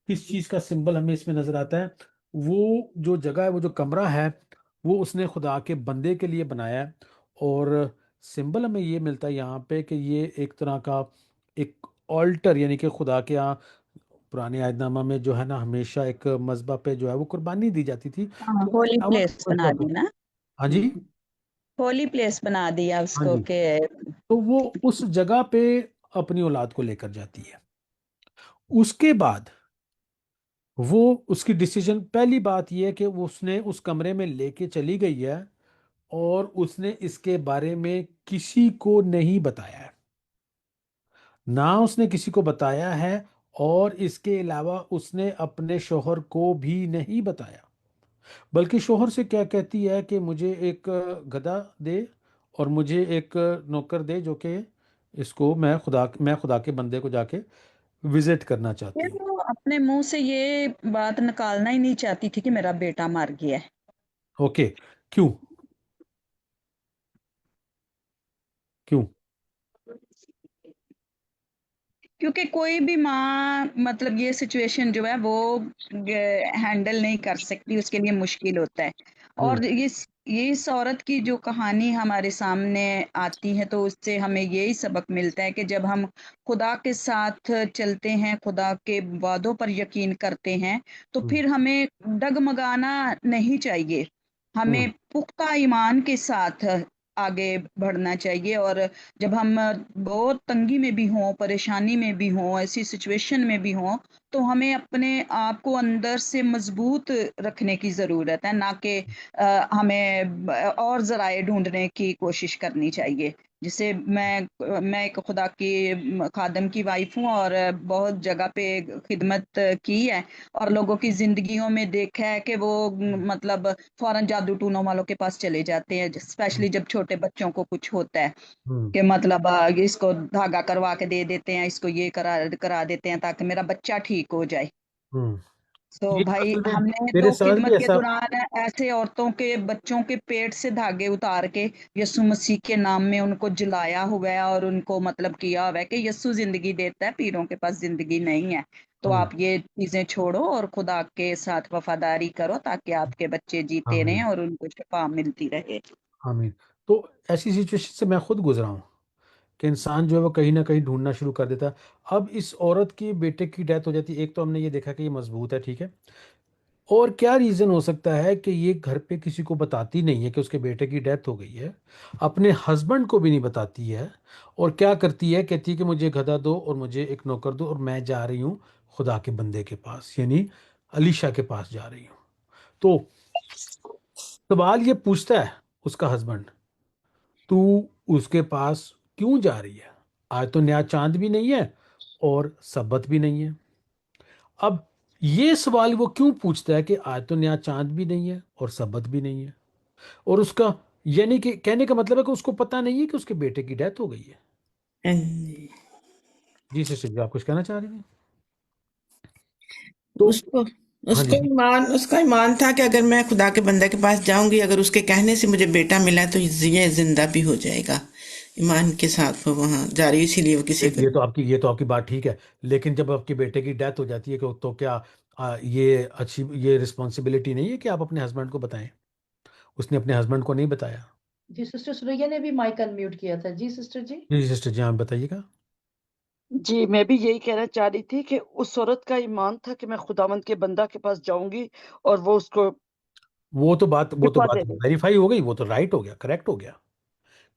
किस चीज का सिंबल हमें इसमें नजर आता है, वो जो जगह है, वो जो कमरा है, वो उसने खुदा के बंदे के लिए बनाया है। और सिंबल हमें ये मिलता है यहाँ पे कि ये एक तरह का एक ऑल्टर, यानी कि खुदा के यहाँ पुराने आयतनामा में जो है ना, हमेशा एक मज़बा पे जो है वो कुर्बानी दी जाती थी। हाँ, तो होली अलावा प्लेस के बना तौर पे, दी ना, हाँ जी, होली प्लेस बना दिया हाँ उसको जी, के। तो वो उस जगह पे अपनी औलाद को लेकर जाती है। उसके बाद वो उसकी डिसीजन, पहली बात यह है कि वो उसने उस कमरे में लेके चली गई है और उसने इसके बारे में किसी को नहीं बताया है, ना उसने किसी को बताया है, और इसके अलावा उसने अपने शोहर को भी नहीं बताया। बल्कि शोहर से क्या कहती है कि मुझे एक गधा दे और मुझे एक नौकर दे, जो कि इसको मैं खुदा के बंदे को जाके विजिट करना चाहती फिर हूँ। वो अपने मुंह से ये बात निकालना ही नहीं चाहती थी कि मेरा बेटा मर गया है। ओके, क्यों, क्यों? क्योंकि कोई भी माँ मतलब ये सिचुएशन जो है वो हैंडल नहीं कर सकती, उसके लिए मुश्किल होता है। हम्म, और ये इस औरत की जो कहानी हमारे सामने आती है तो उससे हमें यही सबक मिलता है कि जब हम खुदा के साथ चलते हैं, खुदा के वादों पर यकीन करते हैं, तो हम्म, फिर हमें डगमगाना नहीं चाहिए। हम्म, हमें पुख्ता ईमान के साथ आगे बढ़ना चाहिए। और जब हम बहुत तंगी में भी हों, परेशानी में भी हों, ऐसी सिचुएशन में भी हों, तो हमें अपने आप को अंदर से मजबूत रखने की ज़रूरत है, ना कि हमें और ज़राए ढूंढने की कोशिश करनी चाहिए। जिसे मैं एक खुदा की खादम की वाइफ हूँ और बहुत जगह पे खिदमत की है, और लोगों की जिंदगियों में देखा है कि वो मतलब फौरन जादू टूनों वालों के पास चले जाते हैं, हम्म, स्पेशली जब छोटे बच्चों को कुछ होता है, हम्म, कि मतलब इसको धागा करवा के दे देते हैं, इसको ये करा करा देते हैं ताकि मेरा बच्चा ठीक हो जाए। हम्म। तो ये भाई असल में हमने मेरे तो साथ भी खिदमत के ऐसा, दौरान ऐसे औरतों के बच्चों के पेट से धागे उतार के यीशु मसीह के नाम में उनको जलाया हुआ है, और उनको मतलब किया हुआ है कि यीशु जिंदगी देता है, पीरों के पास जिंदगी नहीं है। तो हम्म, आप ये चीजें छोड़ो और खुदा के साथ वफादारी करो ताकि आपके बच्चे जीते रहें आमीन, और उनको शिफा मिलती रहे। आमीन। तो ऐसी सिचुएशन से मैं खुद गुजरा हूँ कि इंसान जो है वो कहीं ना कहीं ढूंढना शुरू कर देता है। अब इस औरत की बेटे की डेथ हो जाती है, एक तो हमने ये देखा कि ये मजबूत है, ठीक है, और क्या रीजन हो सकता है कि ये घर पे किसी को बताती नहीं है कि उसके बेटे की डेथ हो गई है, अपने हस्बैंड को भी नहीं बताती है, और क्या करती है, कहती है कि मुझे गधा दो और मुझे एक नौकर दो और मैं जा रही हूँ खुदा के बंदे के पास, यानी अलीशा के पास जा रही हूँ। तो सवाल ये पूछता है उसका हस्बैंड, तू उसके पास क्यों जा रही है, आज तो नया चांद भी नहीं है और सब्बत भी नहीं है। अब ये सवाल वो क्यों पूछता है कि आज तो नया चांद भी नहीं है और सब्बत भी नहीं है, और उसका, यानी कि कहने का मतलब है कि उसको पता नहीं है कि उसके बेटे की डेथ हो गई है। हाँ जी। जी सिस्टर जी, आप कुछ कहना चाह रही हैं? तो उसको हाँ जी, उसका ईमान था कि अगर मैं खुदा के बंदे के पास जाऊंगी, अगर उसके कहने से मुझे बेटा मिला तो ये जिंदा भी हो जाएगा। ईमान के साथ वो वहां जा रही, इसीलिए वो किसी को। ये तो आपकी बात ठीक है, लेकिन जब आपके बेटे की डेथ हो जाती है तो क्या ये अच्छी, ये रिस्पॉन्सिबिलिटी नहीं है कि आप अपने हस्बैंड को बताएं? उसने अपने हस्बैंड को नहीं बताया। जी सिस्टर सुरैया ने भी माइक अनम्यूट किया था। जी सिस्टर जी। जी सिस्टर जी, आप बताइएगा। जी, मैं भी यही कहना चाह रही थी कि उस औरत का ईमान था कि मैं खुदावंद के बंदा के पास जाऊँगी और वो उसको वो तो शिफ़ा बात दे देगा। वेरीफाई हो गई, वो तो राइट हो गया, करेक्ट हो गया।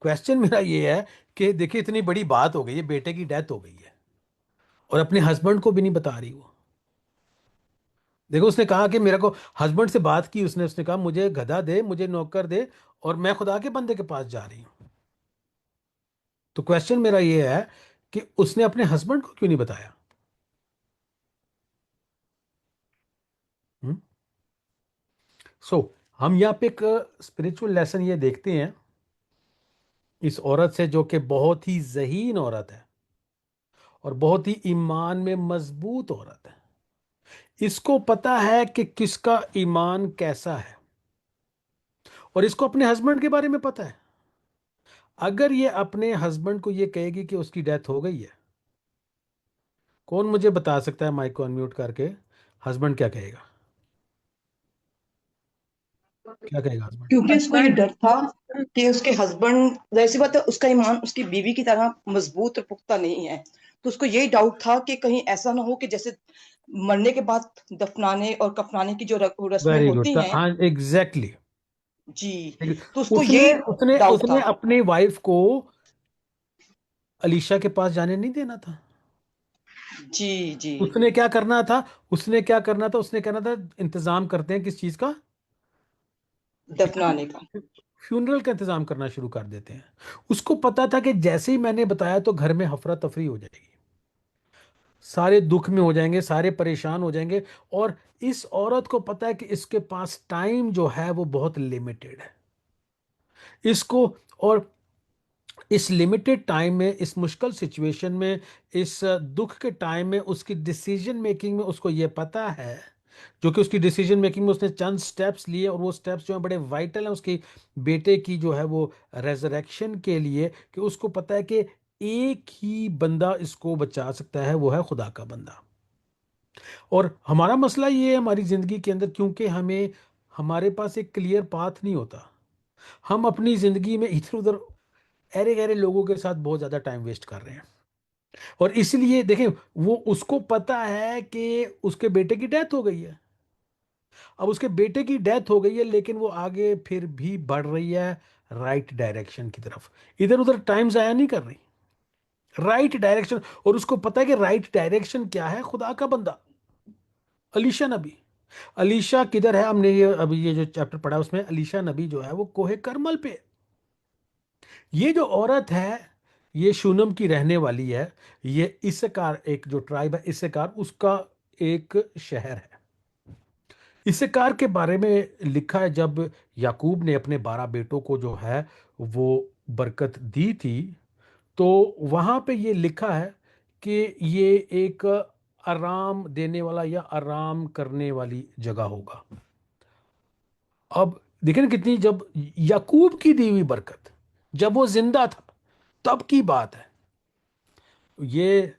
क्वेश्चन मेरा ये है कि देखिए इतनी बड़ी बात हो गई है, बेटे की डेथ हो गई है और अपने हस्बैंड को भी नहीं बता रही वो। देखो उसने कहा कि मेरे को, हस्बैंड से बात की उसने उसने कहा मुझे गधा दे, मुझे नौकर दे और मैं खुदा के बंदे के पास जा रही हूँ। तो क्वेश्चन मेरा ये है कि उसने अपने हस्बैंड को क्यों नहीं बताया? सो हम यहाँ पे एक स्पिरिचुअल लेसन ये देखते हैं इस औरत से, जो कि बहुत ही ज़हीन औरत है और बहुत ही ईमान में मजबूत औरत है। इसको पता है कि किसका ईमान कैसा है, और इसको अपने हस्बैंड के बारे में पता है। अगर ये अपने हस्बैंड को ये कहेगी कि उसकी डेथ हो गई है, कौन मुझे बता सकता है माइक को अनम्यूट करके, हस्बैंड क्या कहेगा? क्या कहेगा हस्बैंड? क्योंकि उसको ये हस्बैंड डर था कि उसके हस्बैंड, जाहिर सी बात है, उसका ईमान उसकी बीवी की तरह मजबूत और पुख्ता नहीं है, तो उसको यही डाउट था कि कहीं ऐसा ना हो कि जैसे मरने के बाद दफनाने और कफनाने की जो रस्में वेरी गुड। होती हैं, हाँ, एग्जैक्टली। जी, तो उसको उसने यही उसने डाउट उसने था। अपनी वाइफ को अलीशा के पास जाने नहीं देना था। जी जी। उसने क्या करना था? उसने कहना था इंतजाम करते हैं किस चीज का? दफनाने का। फ्यूनरल का इंतजाम करना शुरू कर देते हैं। उसको पता था कि जैसे ही मैंने बताया तो घर में हफरा तफरी हो जाएगी, सारे दुख में हो जाएंगे, सारे परेशान हो जाएंगे। और इस औरत को पता है कि इसके पास टाइम जो है वो बहुत लिमिटेड है। इसको, और इस लिमिटेड टाइम में, इस मुश्किल सिचुएशन में, इस दुख के टाइम में, उसकी डिसीजन मेकिंग में उसको ये पता है, जो कि उसकी डिसीजन मेकिंग में उसने चंद स्टेप्स लिए, और वो स्टेप्स जो हैं बड़े वाइटल हैं उसकी बेटे की जो है वो रेजरेक्शन के लिए, कि उसको पता है कि एक ही बंदा इसको बचा सकता है, वो है खुदा का बंदा। और हमारा मसला ये है हमारी ज़िंदगी के अंदर, क्योंकि हमारे पास एक क्लियर पाथ नहीं होता। हम अपनी ज़िंदगी में इधर उधर अरे गहरे लोगों के साथ बहुत ज़्यादा टाइम वेस्ट कर रहे हैं। और इसलिए देखें, वो उसको पता है कि उसके बेटे की डेथ हो गई है। अब उसके बेटे की डेथ हो गई है, लेकिन वो आगे फिर भी बढ़ रही है राइट डायरेक्शन की तरफ, इधर उधर टाइम ज़ाया नहीं कर रही, राइट डायरेक्शन। और उसको पता है कि राइट डायरेक्शन क्या है? खुदा का बंदा अलीशा नबी। अलीशा किधर है? हमने ये अभी ये जो चैप्टर पढ़ा उसमें अलीशा नबी जो है वो कोहे करमल पे। ये जो औरत है ये शूनम की रहने वाली है। ये इस्साकार, एक जो ट्राइब है इस्साकार, उसका एक शहर है। इस्साकार के बारे में लिखा है, जब याकूब ने अपने 12 बेटों को जो है वो बरकत दी थी, तो वहां पे ये लिखा है कि ये एक आराम देने वाला या आराम करने वाली जगह होगा। अब देखें ना कितनी, जब याकूब की दी हुई बरकत, जब वो जिंदा था तब की बात है। ये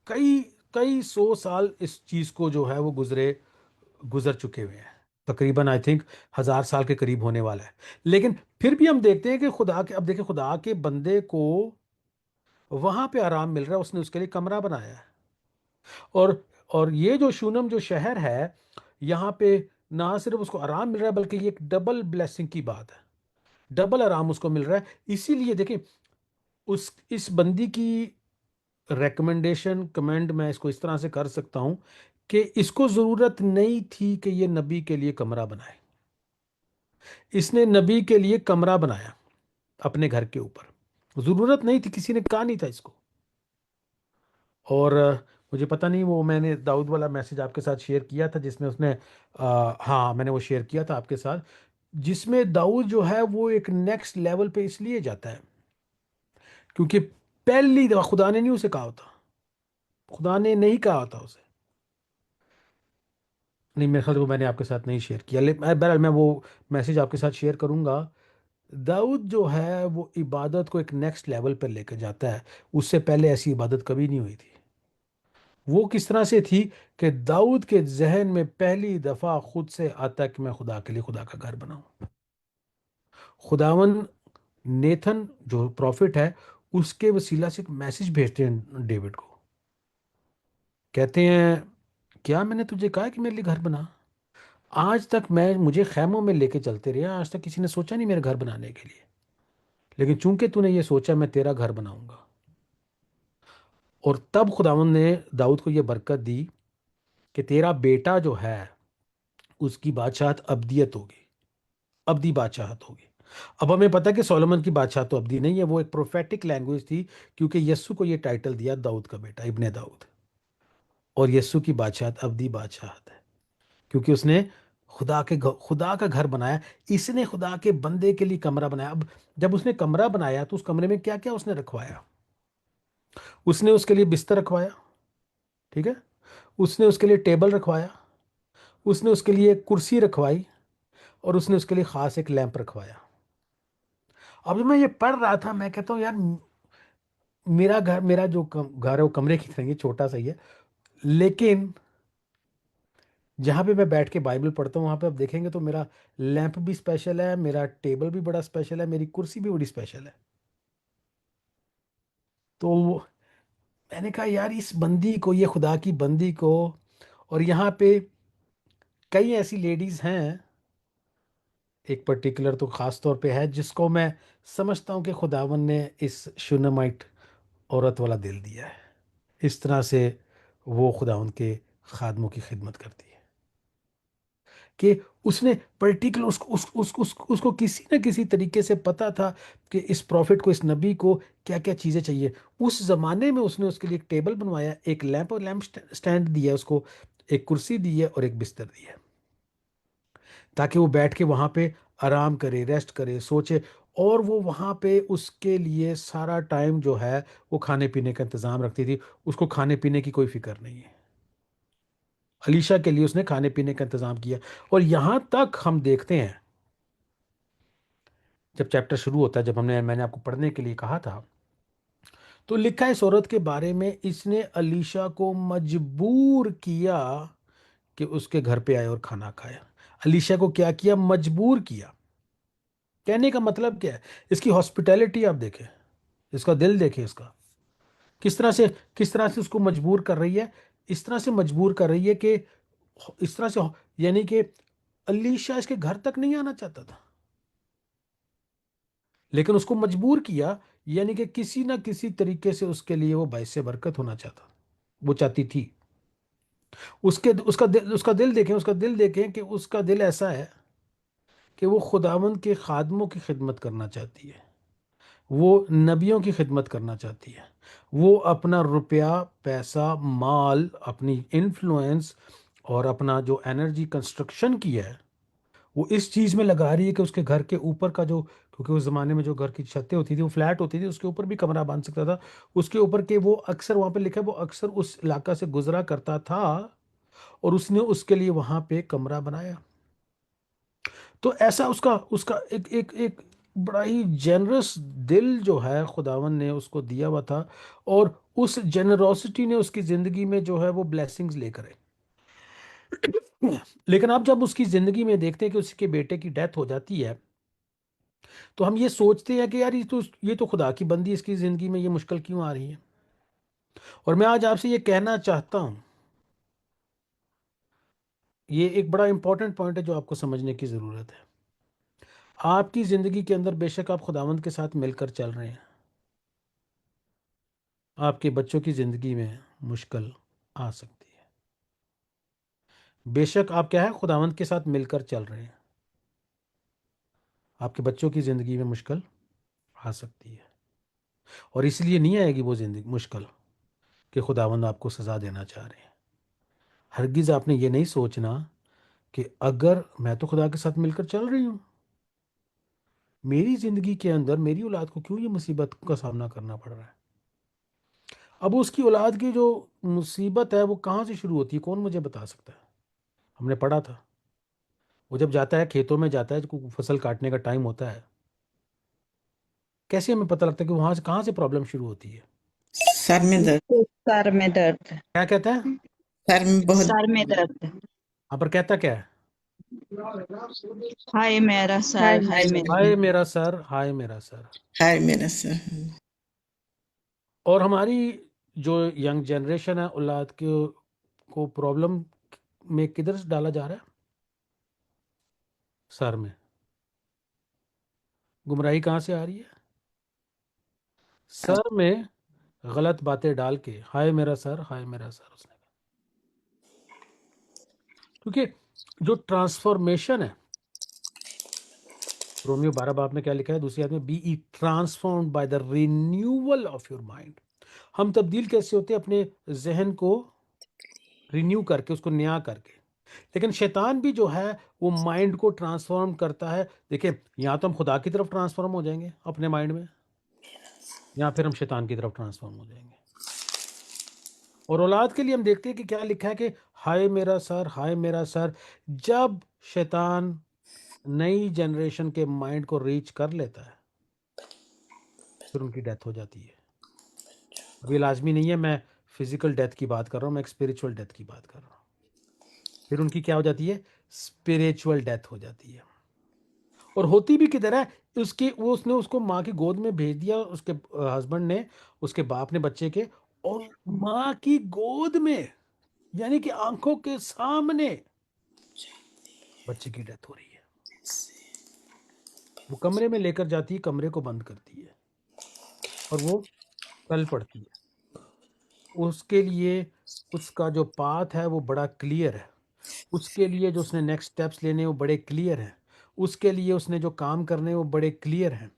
कई कई सौ साल इस चीज को जो है वो गुजर चुके हुए हैं। तकरीबन आई थिंक 1000 साल के करीब होने वाला है। लेकिन फिर भी हम देखते हैं कि खुदा के, अब देखिए, खुदा के बंदे को वहां पे आराम मिल रहा है, उसने उसके लिए कमरा बनाया है। और और ये जो शूनम जो शहर है, यहाँ पे ना सिर्फ उसको आराम मिल रहा है, बल्कि ये एक डबल ब्लेसिंग की बात है, डबल आराम उसको मिल रहा है। इसीलिए देखिए, उस इस बंदी की रिकमेंडेशन, कमेंड मैं इसको इस तरह से कर सकता हूं कि इसको जरूरत नहीं थी कि ये नबी के लिए कमरा बनाए। इसने नबी के लिए कमरा बनाया अपने घर के ऊपर, जरूरत नहीं थी, किसी ने कहा नहीं था इसको। और मुझे पता नहीं, वो मैंने दाऊद वाला मैसेज आपके साथ शेयर किया था जिसमें उसने हाँ, मैंने वो शेयर किया था आपके साथ, जिसमें दाऊद जो है वो एक नेक्स्ट लेवल पे इसलिए जाता है क्योंकि पहली दफा खुदा ने नहीं उसे कहा होता, खुदा ने नहीं कहा होता उसे। नहीं, मेरे ख्याल से वो मैंने आपके साथ नहीं शेयर किया, लेकिन बहरहाल मैं वो मैसेज आपके साथ शेयर करूंगा। दाऊद जो है वो इबादत को एक नेक्स्ट लेवल पर लेकर जाता है। उससे पहले ऐसी इबादत कभी नहीं हुई थी। वो किस तरह से थी कि दाऊद के जहन में पहली दफा खुद से आता कि मैं खुदा के लिए खुदा का घर बनाऊं। खुदावन नेथन जो प्रॉफिट है उसके वसीला से एक मैसेज भेजते हैं डेविड को, कहते हैं, क्या मैंने तुझे कहा कि मेरे लिए घर बना? आज तक मुझे खैमों में लेके चलते रहे, आज तक किसी ने सोचा नहीं मेरे घर बनाने के लिए, लेकिन चूंकि तूने ये सोचा मैं तेरा घर बनाऊंगा। और तब खुदावन ने दाऊद को ये बरकत दी कि तेरा बेटा जो है उसकी बादशाहत अब्दियत होगी, अब्दी बादशाहत होगी। अब हमें पता है कि सोलोमन की बादशाह तो अब्दी नहीं है, वो एक प्रोफेटिक लैंग्वेज थी, क्योंकि यस्सु को ये टाइटल दिया दाऊद का बेटा, इब्ने दाऊद। और यस्सु की बादशाहत अब्दी बादशाहत है, क्योंकि उसने खुदा का घर बनाया, इसने खुदा के बंदे के लिए कमरा बनाया। अब जब उसने कमरा बनाया तो उस कमरे में क्या क्या उसने रखवाया? उसने उसके लिए बिस्तर रखवाया, ठीक है, उसने उसके लिए टेबल रखवाया, उसने उसके लिए एक कुर्सी रखवाई, और उसने उसके लिए खास एक लैंप रखवाया। अब जब मैं ये पढ़ रहा था, मैं कहता हूँ यार, मेरा जो घर है वो कमरे की तरह ही छोटा सा ही है, लेकिन जहाँ पे मैं बैठ के बाइबल पढ़ता हूँ वहाँ पे आप देखेंगे तो मेरा लैंप भी स्पेशल है, मेरा टेबल भी बड़ा स्पेशल है, मेरी कुर्सी भी बड़ी स्पेशल है। तो मैंने कहा यार, इस बंदी को, ये खुदा की बंदी को, और यहाँ पे कई ऐसी लेडीज हैं, एक पर्टिकुलर तो खास तौर पे है जिसको मैं समझता हूँ कि खुदावन ने इस शुनमाइट औरत वाला दिल दिया है। इस तरह से वो खुदावन के खादमों की खिदमत करती है कि उसने पर्टिकुलर उसको किसी न किसी तरीके से पता था कि इस प्रॉफिट को, इस नबी को क्या क्या चीज़ें चाहिए। उस ज़माने में उसने उसके लिए एक टेबल बनवाया, एक लैंप और लैंप स्टैंड दिया उसको, एक कुर्सी दी है और एक बिस्तर दिया, ताकि वो बैठ के वहाँ पे आराम करे, रेस्ट करे, सोचे। और वो वहाँ पे उसके लिए सारा टाइम जो है वो खाने पीने का इंतज़ाम रखती थी। उसको खाने पीने की कोई फिक्र नहीं है। अलीशा के लिए उसने खाने पीने का इंतज़ाम किया। और यहाँ तक हम देखते हैं, जब चैप्टर शुरू होता है, जब मैंने आपको पढ़ने के लिए कहा था, तो लिखा है इस औरत के बारे में, इसने अलीशा को मजबूर किया कि उसके घर पे आए और खाना खाया। अलीशा को क्या किया? मजबूर किया। कहने का मतलब क्या है? इसकी हॉस्पिटैलिटी आप देखें, इसका दिल देखें, इसका किस तरह से उसको मजबूर कर रही है। इस तरह से मजबूर कर रही है कि इस तरह से, यानी कि अलीशा इसके घर तक नहीं आना चाहता था, लेकिन उसको मजबूर किया, यानी कि किसी ना किसी तरीके से उसके लिए वो बायसे बरकत होना चाहता, वो चाहती थी। उसका दिल देखें, कि उसका दिल ऐसा है कि वो खुदावंद के खादमों की खिदमत करना चाहती है, वो नबियों की खिदमत करना चाहती है। वो अपना रुपया, पैसा, माल, अपनी इन्फ्लुएंस और अपना जो एनर्जी कंस्ट्रक्शन की है, वो इस चीज़ में लगा रही है कि उसके घर के ऊपर का जो, क्योंकि उस ज़माने में जो घर की छतें होती थी वो फ्लैट होती थी, उसके ऊपर भी कमरा बांध सकता था। उसके ऊपर के वो अक्सर, वहाँ पे लिखा है, वो अक्सर उस इलाका से गुजरा करता था और उसने उसके लिए वहाँ पे कमरा बनाया। तो ऐसा उसका उसका एक एक एक बड़ा ही जेनरस दिल जो है खुदावन ने उसको दिया हुआ था, और उस जेनरोसिटी ने उसकी ज़िंदगी में जो है वो ब्लेसिंग्स लेकर आई। लेकिन अब जब उसकी ज़िंदगी में देखते हैं कि उसके बेटे की डेथ हो जाती है, तो हम ये सोचते हैं कि यार ये तो खुदा की बंदी, इसकी ज़िंदगी में ये मुश्किल क्यों आ रही है। और मैं आज आपसे ये कहना चाहता हूँ, ये एक बड़ा इंपॉर्टेंट पॉइंट है जो आपको समझने की ज़रूरत है। आपकी ज़िंदगी के अंदर बेशक आप खुदावंद के साथ मिलकर चल रहे हैं, आपके बच्चों की ज़िंदगी में मुश्किल आ सकती है। बेशक आप क्या है, खुदावंद के साथ मिलकर चल रहे हैं, आपके बच्चों की ज़िंदगी में मुश्किल आ सकती है। और इसलिए नहीं आएगी वो ज़िंदगी मुश्किल कि खुदावंद आपको सज़ा देना चाह रहे हैं। हरगिज़ आपने ये नहीं सोचना कि अगर मैं तो खुदा के साथ मिलकर चल रही हूँ, मेरी ज़िंदगी के अंदर मेरी औलाद को क्यों ये मुसीबत का सामना करना पड़ रहा है। अब उसकी औलाद की जो मुसीबत है वो कहाँ से शुरू होती है, कौन मुझे बता सकता है? हमने पढ़ा था, वो जब जाता है खेतों में, जाता है जब फसल काटने का टाइम होता है, कैसे हमें पता लगता है कि वहां से कहाँ से प्रॉब्लम शुरू होती है? सर में दर्द, सर में दर्द, क्या कहता है? सर में बहुत सर में दर्द, यहाँ पर कहता क्या है? हाय मेरा सर, हाय मेरा हाय मेरा सर, हाय मेरा सर। है मेरा सर। और हमारी जो यंग जनरेशन है, औलाद को प्रॉब्लम में किधर से डाला जा रहा है? सर में। गुमराही कहाँ से आ रही है? सर में गलत बातें डाल के, हाय मेरा सर, हाय मेरा सर, उसने कहा। क्योंकि जो ट्रांसफॉर्मेशन है, रोमियो 12 बाब में क्या लिखा है दूसरी आयत में, be ye transformed by the renewal of your mind. हम तब्दील कैसे होते हैं? अपने जहन को रिन्यू करके, उसको नया करके। लेकिन शैतान भी जो है वो माइंड को ट्रांसफॉर्म करता है। देखिए, या तो हम खुदा की तरफ ट्रांसफॉर्म हो जाएंगे अपने माइंड में, या फिर हम शैतान की तरफ ट्रांसफॉर्म हो जाएंगे। और औलाद के लिए हम देखते हैं कि क्या लिखा है कि हाय मेरा सर, हाय मेरा सर। जब शैतान नई जनरेशन के माइंड को रीच कर लेता है, फिर उनकी डेथ हो जाती है। अभी लाजमी नहीं है मैं फिजिकल डेथ की बात कर रहा हूँ, मैं एक स्पिरिचुअल डेथ की बात कर रहा हूँ। फिर उनकी क्या हो जाती है? स्पिरिचुअल डेथ हो जाती है। और होती भी किधर है? उसने उसको माँ की गोद में भेज दिया, उसके हस्बैंड ने, उसके बाप ने बच्चे के, और माँ की गोद में, यानी कि आंखों के सामने बच्चे की डेथ हो रही है। वो कमरे में लेकर जाती है, कमरे को बंद करती है और वो कल पड़ती है। उसके लिए उसका जो पाथ है वो बड़ा क्लियर है। उसके लिए जो उसने नेक्स्ट स्टेप्स लेने हैं वो बड़े क्लियर हैं। उसके लिए उसने जो काम करने हैं वो बड़े क्लियर हैं।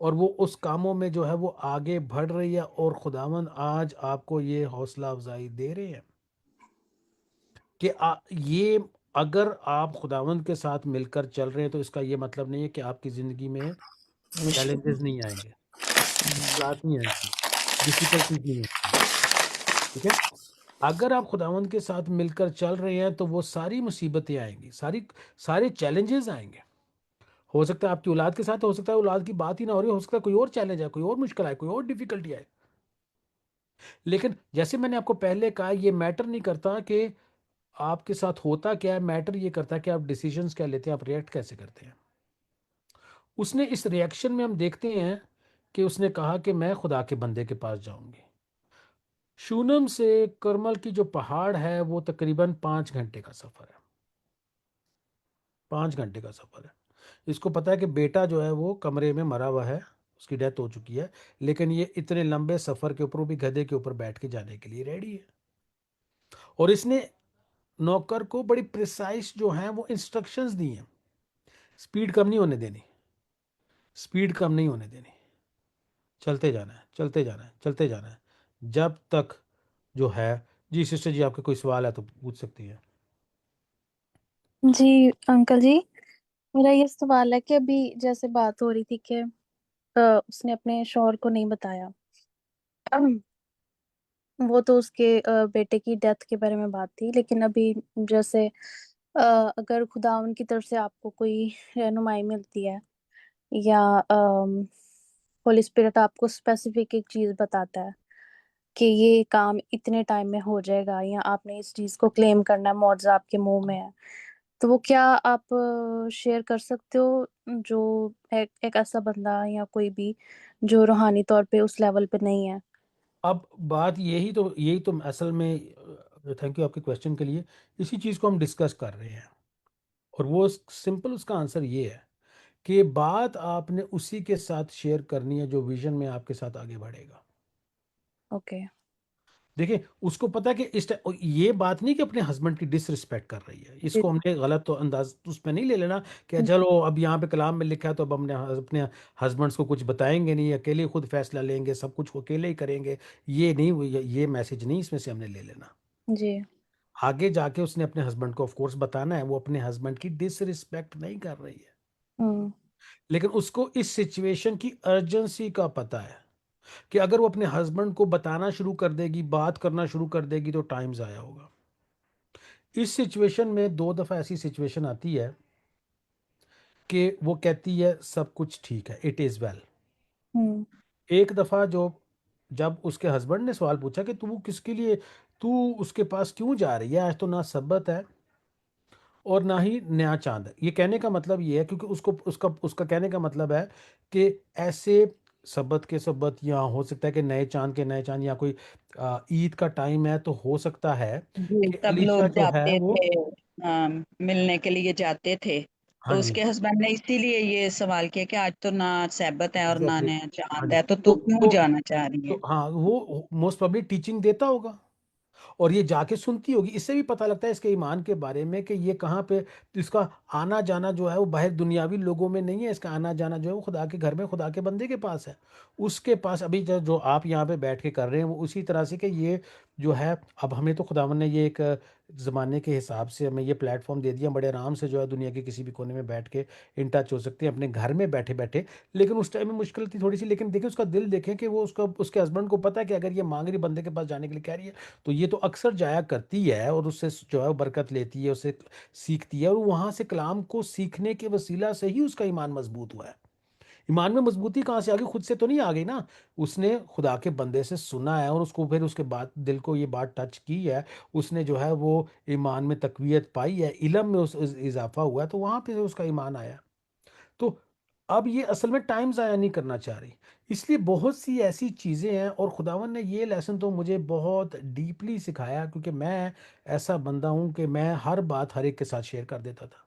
और वो उस कामों में जो है वो आगे बढ़ रही है। और खुदावंद आज आपको ये हौसला अफजाई दे रहे हैं कि ये अगर आप खुदावंद के साथ मिलकर चल रहे हैं, तो इसका ये मतलब नहीं है कि आपकी ज़िंदगी में चैलेंजेस नहीं आएंगे, मुश्किलात नहीं आएंगी, डिफिकल्टीज नहीं आएंगी। ठीक है? अगर आप खुदावंद के साथ मिलकर चल रहे हैं तो वो सारी मुसीबतें आएंगी, सारे चैलेंजेस आएंगे। हो सकता है आपकी औलाद के साथ, हो सकता है औलाद की बात ही ना हो रही, हो सकता है कोई और चैलेंज है, कोई और मुश्किल है, कोई और डिफिकल्टी है। लेकिन जैसे मैंने आपको पहले कहा, ये मैटर नहीं करता कि आपके साथ होता क्या है, मैटर ये करता है कि आप डिसीजंस क्या लेते हैं, आप रिएक्ट कैसे करते हैं। उसने इस रिएक्शन में हम देखते हैं कि उसने कहा कि मैं खुदा के बंदे के पास जाऊंगी। शूनम से करमल की जो पहाड़ है वो तकरीबन 5 घंटे का सफर है। 5 घंटे का सफर है। इसको पता है कि बेटा जो है वो कमरे में मरा हुआ है, उसकी डेथ हो चुकी है, लेकिन ये इतने लंबे सफर के ऊपर, वो भी गधे के ऊपर बैठ के जाने के लिए रेडी है। और इसने नौकर को बड़ी प्रिसाइज जो है वो इंस्ट्रक्शंस दी हैं। स्पीड कम नहीं होने देनी, स्पीड कम नहीं होने देनी, चलते जाना है, चलते जाना है, चलते जाना है, जब तक जो है। जी सिस्टर जी, आपके कोई सवाल है तो पूछ सकती है। जी अंकल जी, मेरा ये सवाल है कि अभी जैसे बात हो रही थी कि उसने अपने शौहर को नहीं बताया। वो तो उसके बेटे की डेथ के बारे में बात थी, लेकिन अभी जैसे अगर खुदा उनकी तरफ से आपको कोई रहनुमाई मिलती है, या होली स्पिरिट आपको स्पेसिफिक एक चीज बताता है कि ये काम इतने टाइम में हो जाएगा, या आपने इस चीज को क्लेम करना है, मुआवजा आपके मुंह में है, तो वो क्या आप शेयर कर सकते हो, जो एक ऐसा बंदा या कोई भी जो रूहानी तौर पे उस लेवल पे नहीं है। अब बात यही तो असल में, थैंक यू आपके क्वेश्चन के लिए। इसी चीज़ को हम डिस्कस कर रहे हैं, और वो सिंपल उसका आंसर ये है कि बात आपने उसी के साथ शेयर करनी है जो विजन में आपके साथ आगे बढ़ेगा। ओके। देखिए, उसको पता है कि ये बात नहीं कि अपने हस्बैंड की डिसरिस्पेक्ट कर रही है, इसको हमने गलत तो अंदाज उसमें नहीं ले लेना कि चलो अब यहाँ पे कलाम में लिखा है तो अब हमने अपने हस्बैंड्स को कुछ बताएंगे नहीं, अकेले खुद फैसला लेंगे, सब कुछ अकेले ही करेंगे। ये नहीं, ये मैसेज नहीं इसमें से हमने ले लेना। जी। आगे जाके उसने अपने हस्बैंड को ऑफ कोर्स बताना है, वो अपने हस्बैंड की डिसरिस्पेक्ट नहीं कर रही है, हम्म। लेकिन उसको इस सिचुएशन की अर्जेंसी का पता है कि अगर वो अपने हस्बैंड को बताना शुरू कर देगी, बात करना शुरू कर देगी, तो टाइम ज़ाया होगा। इस सिचुएशन में 2 दफ़ा ऐसी सिचुएशन आती है कि वो कहती है सब कुछ ठीक है, इट इज़ वेल। हम्म। एक दफ़ा जब उसके हस्बैंड ने सवाल पूछा कि तू किसके लिए, तू उसके पास क्यों जा रही है, आज तो ना सब्बत है और ना ही नया चांद है। ये कहने का मतलब ये है क्योंकि उसको उसका उसका कहने का मतलब है कि ऐसे सब्बत के सब्बत, या हो सकता है कि नए चांद के नए चांद, या कोई ईद का टाइम है, तो हो सकता है जी, कि सब अलीशा लोग जो है जाते वो, थे, मिलने के लिए जाते थे। हाँ तो जी, उसके हस्बैंड ने इसीलिए ये सवाल किया कि आज तो ना सैबत है और ना एग्जैक्टली, नया हाँ चांद जी। है, तो तू तो क्यों तो जाना चाह रही है। तो हाँ, वो मोस्ट प्रोबेबली टीचिंग देता होगा और ये जाके सुनती होगी। इससे भी पता लगता है इसके ईमान के बारे में कि ये कहाँ पे, इसका आना जाना जो है वो बाहर दुनियावी लोगों में नहीं है, इसका आना जाना जो है वो खुदा के घर में, खुदा के बंदे के पास है। उसके पास अभी जो आप यहाँ पे बैठ के कर रहे हैं वो उसी तरह से कि ये जो है, अब हमें तो खुदावन ने ये एक ज़माने के हिसाब से हमें ये प्लेटफॉर्म दे दिया, बड़े आराम से जो है दुनिया के किसी भी कोने में बैठ के इन टच हो सकते हैं अपने घर में बैठे बैठे। लेकिन उस टाइम में मुश्किल थी थोड़ी सी, लेकिन देखिए उसका दिल देखें कि वो उसका उसके हस्बैंड को पता है कि अगर ये मांग रही बंदे के पास जाने के लिए कह रही है तो ये तो अक्सर जाया करती है और उससे जो है वो बरकत लेती है, उससे सीखती है, और वहाँ से कलाम को सीखने के वसीला से ही उसका ईमान मजबूत हुआ है। ईमान में मजबूती कहाँ से आ गई? खुद से तो नहीं आ गई ना, उसने खुदा के बंदे से सुना है और उसको फिर उसके बाद दिल को ये बात टच की है, उसने जो है वो ईमान में तकवीयत पाई है, इल्म में उस इजाफा हुआ है, तो वहाँ पे उसका ईमान आया। तो अब ये असल में टाइम ज़ाया नहीं करना चाह रही, इसलिए बहुत सी ऐसी चीज़ें हैं, और खुदावन ने ये लेसन तो मुझे बहुत डीपली सिखाया, क्योंकि मैं ऐसा बंदा हूँ कि मैं हर बात हर एक के साथ शेयर कर देता था।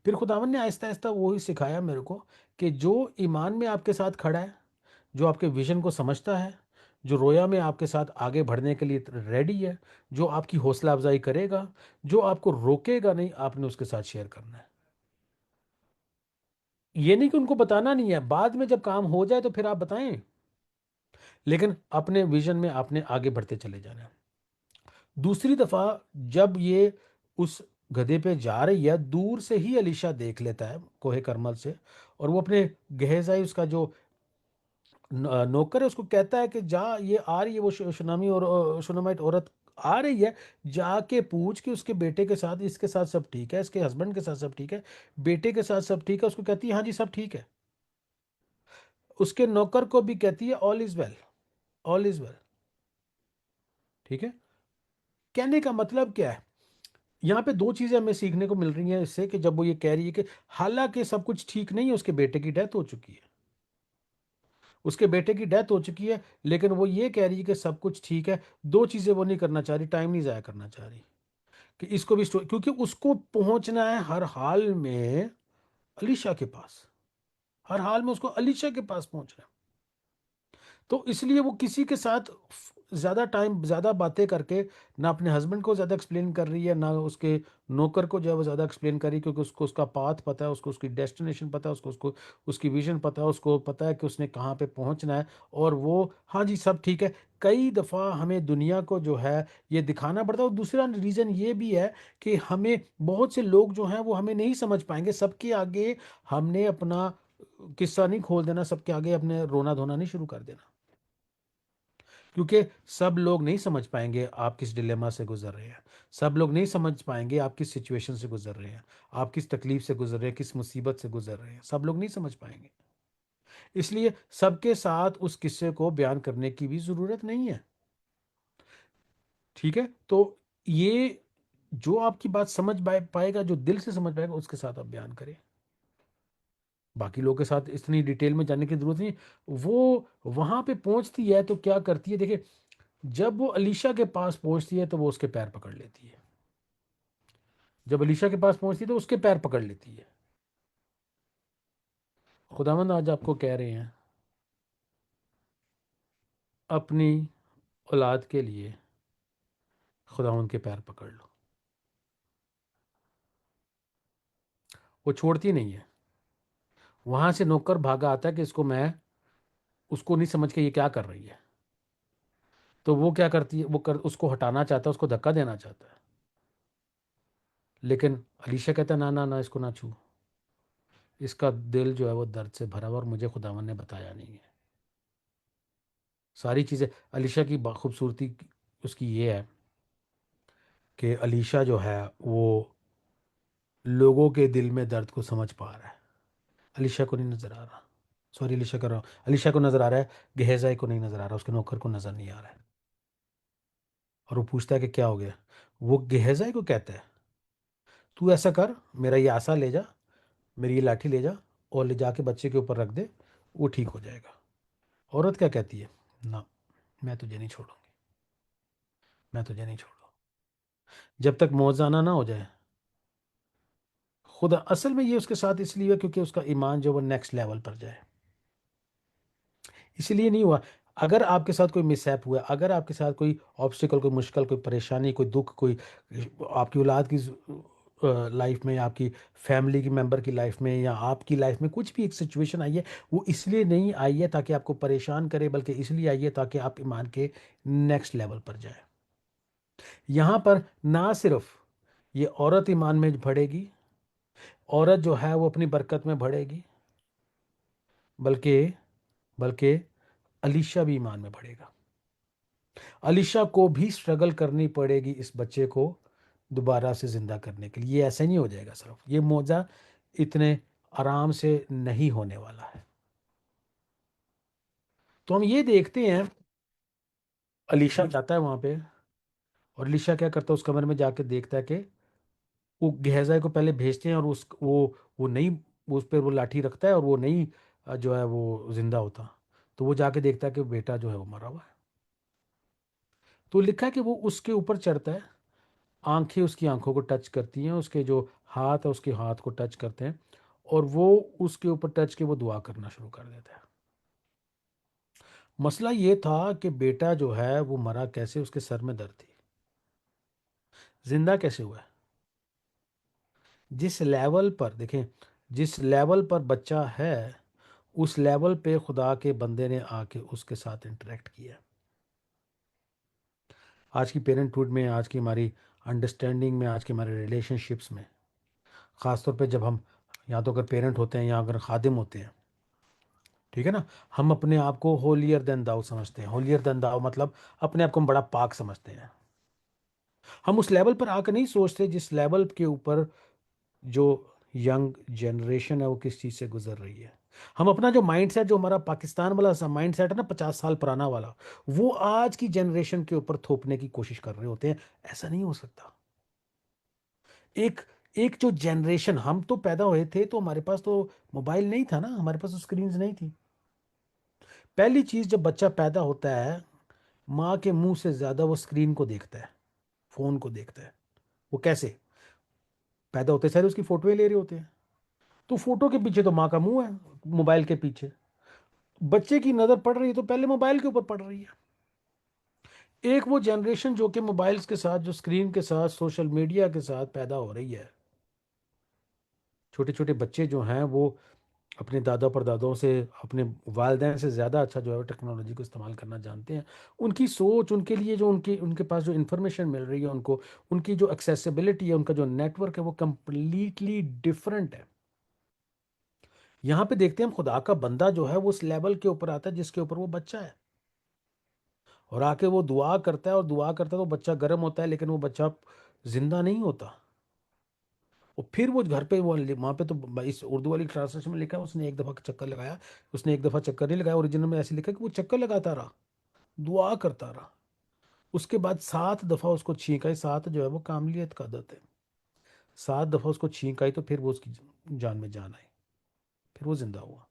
फिर खुदावन ने आहिस्ता आहिस्ता वही सिखाया मेरे को कि जो ईमान में आपके साथ खड़ा है, जो आपके विजन को समझता है, जो रोया में आपके साथ आगे बढ़ने के लिए रेडी है, जो आपकी हौसला अफजाई करेगा, जो आपको रोकेगा नहीं, आपने उसके साथ शेयर करना है। ये नहीं कि उनको बताना नहीं है, बाद में जब काम हो जाए तो फिर आप बताएं, लेकिन अपने विजन में आपने आगे बढ़ते चले जाना है। दूसरी दफा जब ये उस गधे पे जा रही है, दूर से ही अलीशा देख लेता है कोहे करमल से, और वो अपने गहजाई उसका जो नौकर है उसको कहता है कि जा, ये आ रही है वो शुनामी और शुनामाइट औरत आ रही है, जाके पूछ कि उसके बेटे के साथ, इसके साथ सब ठीक है, इसके हस्बैंड के साथ सब ठीक है, बेटे के साथ सब ठीक है। उसको कहती है हाँ जी सब ठीक है। उसके नौकर को भी कहती है all is well, all is well. ठीक है, कहने का मतलब क्या है? यहाँ पे दो चीजें हमें सीखने को मिल रही हैं इससे, कि जब वो ये कह रही है कि हालांकि सब कुछ ठीक नहीं है, उसके बेटे की डेथ हो चुकी है, उसके बेटे की डेथ हो चुकी है, लेकिन वो ये कह रही है कि सब कुछ ठीक है। दो चीजें वो नहीं करना चाह रही, टाइम नहीं जाया करना चाह रही कि इसको भी क्योंकि उसको पहुंचना है हर हाल में अलीशा के पास, हर हाल में उसको अलीशा के पास पहुंचना है। तो इसलिए वो किसी के साथ ज़्यादा टाइम, ज़्यादा बातें करके ना अपने हस्बैंड को ज़्यादा एक्सप्लेन कर रही है, ना उसके नौकर को जो है वो ज़्यादा एक्सप्लेन कर रही है, क्योंकि उसको उसका पाथ पता है, उसको उसकी डेस्टिनेशन पता है, उसको उसको उसकी विजन पता है, उसको पता है कि उसने कहाँ पे पहुँचना है। और वो हाँ जी सब ठीक है। कई दफ़ा हमें दुनिया को जो है ये दिखाना पड़ता है, और दूसरा रीज़न ये भी है कि हमें बहुत से लोग जो हैं वो हमें नहीं समझ पाएंगे। सबके आगे हमने अपना किस्सा नहीं खोल देना, सबके आगे अपने रोना धोना नहीं शुरू कर देना, क्योंकि सब लोग नहीं समझ पाएंगे आप किस डिलेमा से गुजर रहे हैं, सब लोग नहीं समझ पाएंगे आप किस सिचुएशन से गुजर रहे हैं, आप किस तकलीफ से गुजर रहे हैं, किस मुसीबत से गुजर रहे हैं, सब लोग नहीं समझ पाएंगे। इसलिए सबके साथ उस किस्से को बयान करने की भी ज़रूरत नहीं है। ठीक है, तो ये जो आपकी बात समझ पाएगा, जो दिल से समझ पाएगा, उसके साथ आप बयान करें। बाकी लोगों के साथ इतनी डिटेल में जाने की जरूरत नहीं। वो वहां पे पहुंचती है तो क्या करती है, देखिए जब वो अलीशा के पास पहुंचती है तो वो उसके पैर पकड़ लेती है। जब अलीशा के पास पहुंचती है तो उसके पैर पकड़ लेती है। खुदावंद आज आपको कह रहे हैं, अपनी औलाद के लिए खुदावंद के पैर पकड़ लो। वो छोड़ती नहीं है। वहां से नौकर भागा आता है कि इसको मैं, उसको नहीं समझ के ये क्या कर रही है, तो वो क्या करती है, उसको हटाना चाहता है, उसको धक्का देना चाहता है, लेकिन अलीशा कहता है ना ना ना, इसको ना छू, इसका दिल जो है वो दर्द से भरा हुआ, और मुझे खुदावन ने बताया नहीं है सारी चीज़ें। अलीशा की खूबसूरती उसकी ये है कि अलीशा जो है वो लोगों के दिल में दर्द को समझ पा रहा है। अलीशा को नहीं नज़र आ रहा, सॉरी अलीशा कर रहा हूँ, अलीशा को नज़र आ रहा है, गहजाई को नहीं नज़र आ रहा, उसके नौकर को नज़र नहीं आ रहा है। और वो पूछता है कि क्या हो गया। वो गहजाई को कहता है तू ऐसा कर, मेरा ये आसा ले जा, मेरी ये लाठी ले जा और ले जाके बच्चे के ऊपर रख दे, वो ठीक हो जाएगा। औरत क्या कहती है, ना मैं तुझे नहीं छोड़ूंगी, मैं तुझे नहीं छोड़ूंगा जब तक मौजाना ना हो जाए। खुदा असल में ये उसके साथ इसलिए हुआ क्योंकि उसका ईमान जो वो नेक्स्ट लेवल पर जाए, इसलिए नहीं हुआ। अगर आपके साथ कोई मिसहैप हुआ, अगर आपके साथ कोई ऑब्स्टिकल, कोई मुश्किल, कोई परेशानी, कोई दुख, कोई आपकी औलाद की लाइफ में, आपकी फैमिली की मेंबर की लाइफ में, या आपकी लाइफ में कुछ भी एक सिचुएशन आई है, वो इसलिए नहीं आई है ताकि आपको परेशान करे, बल्कि इसलिए आई है ताकि आप ईमान के नेक्स्ट लेवल पर जाए। यहां पर ना सिर्फ ये औरत ईमान में बढ़ेगी, औरत जो है वो अपनी बरकत में बढ़ेगी, बल्कि बल्कि अलीशा भी ईमान में बढ़ेगा। अलीशा को भी स्ट्रगल करनी पड़ेगी इस बच्चे को दोबारा से जिंदा करने के लिए। ये ऐसे नहीं हो जाएगा, सिर्फ ये मौजा इतने आराम से नहीं होने वाला है। तो हम ये देखते हैं, अलीशा जाता है वहां पे, और अलीशा क्या करता है, उस कमरे में जाके देखता है कि वो गेहज़ा को पहले भेजते हैं, और वो नहीं, उस पर वो लाठी रखता है और वो नहीं जो है वो जिंदा होता। तो वो जाके देखता है कि बेटा जो है वो मरा हुआ है। तो लिखा है कि वो उसके ऊपर चढ़ता है, आंखें उसकी आंखों को टच करती हैं, उसके जो हाथ है उसके हाथ को टच करते हैं, और वो उसके ऊपर टच के वो दुआ करना शुरू कर देता है। मसला ये था कि बेटा जो है वो मरा कैसे, उसके सर में दर्द थी, जिंदा कैसे हुआ है। जिस लेवल पर देखें, जिस लेवल पर बच्चा है, उस लेवल पे खुदा के बंदे ने आके उसके साथ इंटरेक्ट किया। आज की पेरेंटहुड में, आज की हमारी अंडरस्टैंडिंग में, आज के हमारे रिलेशनशिप्स में, ख़ासतौर पे जब हम या तो अगर पेरेंट होते हैं या अगर खादिम होते हैं, ठीक है ना, हम अपने आप को होलियर देन दाऊ समझते हैं। होलियर देन दाऊ मतलब अपने आप को हम बड़ा पाक समझते हैं। हम उस लेवल पर आकर नहीं सोचते जिस लेवल के ऊपर जो यंग जनरेशन है वो किस चीज़ से गुजर रही है। हम अपना जो माइंड सेट, जो हमारा पाकिस्तान वाला माइंड सेट है ना, 50 साल पुराना वाला, वो आज की जनरेशन के ऊपर थोपने की कोशिश कर रहे होते हैं। ऐसा नहीं हो सकता। एक एक जो जनरेशन, हम तो पैदा हुए थे तो हमारे पास तो मोबाइल नहीं था ना, हमारे पास तो स्क्रीन नहीं थी। पहली चीज, जब बच्चा पैदा होता है, माँ के मुंह से ज्यादा वो स्क्रीन को देखता है, फोन को देखता है। वो कैसे पैदा होते, सारे उसकी फोटोएं ले रहे होते हैं, तो फोटो के पीछे तो माँ का मुंह है, मोबाइल के पीछे बच्चे की नजर पड़ रही है तो पहले मोबाइल के ऊपर पड़ रही है। एक वो जनरेशन जो कि मोबाइल्स के साथ, जो स्क्रीन के साथ, सोशल मीडिया के साथ पैदा हो रही है। छोटे छोटे बच्चे जो हैं वो अपने दादा परदादाओं से, अपने वालिदैन से ज़्यादा अच्छा जो है वो टेक्नोलॉजी को इस्तेमाल करना जानते हैं। उनकी सोच, उनके लिए जो उनके उनके पास जो इन्फॉर्मेशन मिल रही है उनको, उनकी जो एक्सेसिबिलिटी है, उनका जो नेटवर्क है वो कंप्लीटली डिफरेंट है। यहाँ पे देखते हैं हम, खुदा का बंदा जो है वो उस लेवल के ऊपर आता है जिसके ऊपर वो बच्चा है, और आके वो दुआ करता है, और दुआ करता है तो बच्चा गर्म होता है, लेकिन वो बच्चा जिंदा नहीं होता। और फिर वो घर पे, वो वहाँ पे तो इस उर्दू वाली ट्रांसलेशन में लिखा है उसने एक दफ़ा चक्कर लगाया। उसने एक दफ़ा चक्कर नहीं लगाया, ओरिजिनल में ऐसे लिखा है कि वो चक्कर लगाता रहा, दुआ करता रहा। उसके बाद 7 दफ़ा उसको छींक आई। 7 जो है वो कामलियत का आदत है। 7 दफ़ा उसको छींक आई तो फिर वो उसकी जान में जान आई, फिर वो जिंदा हुआ।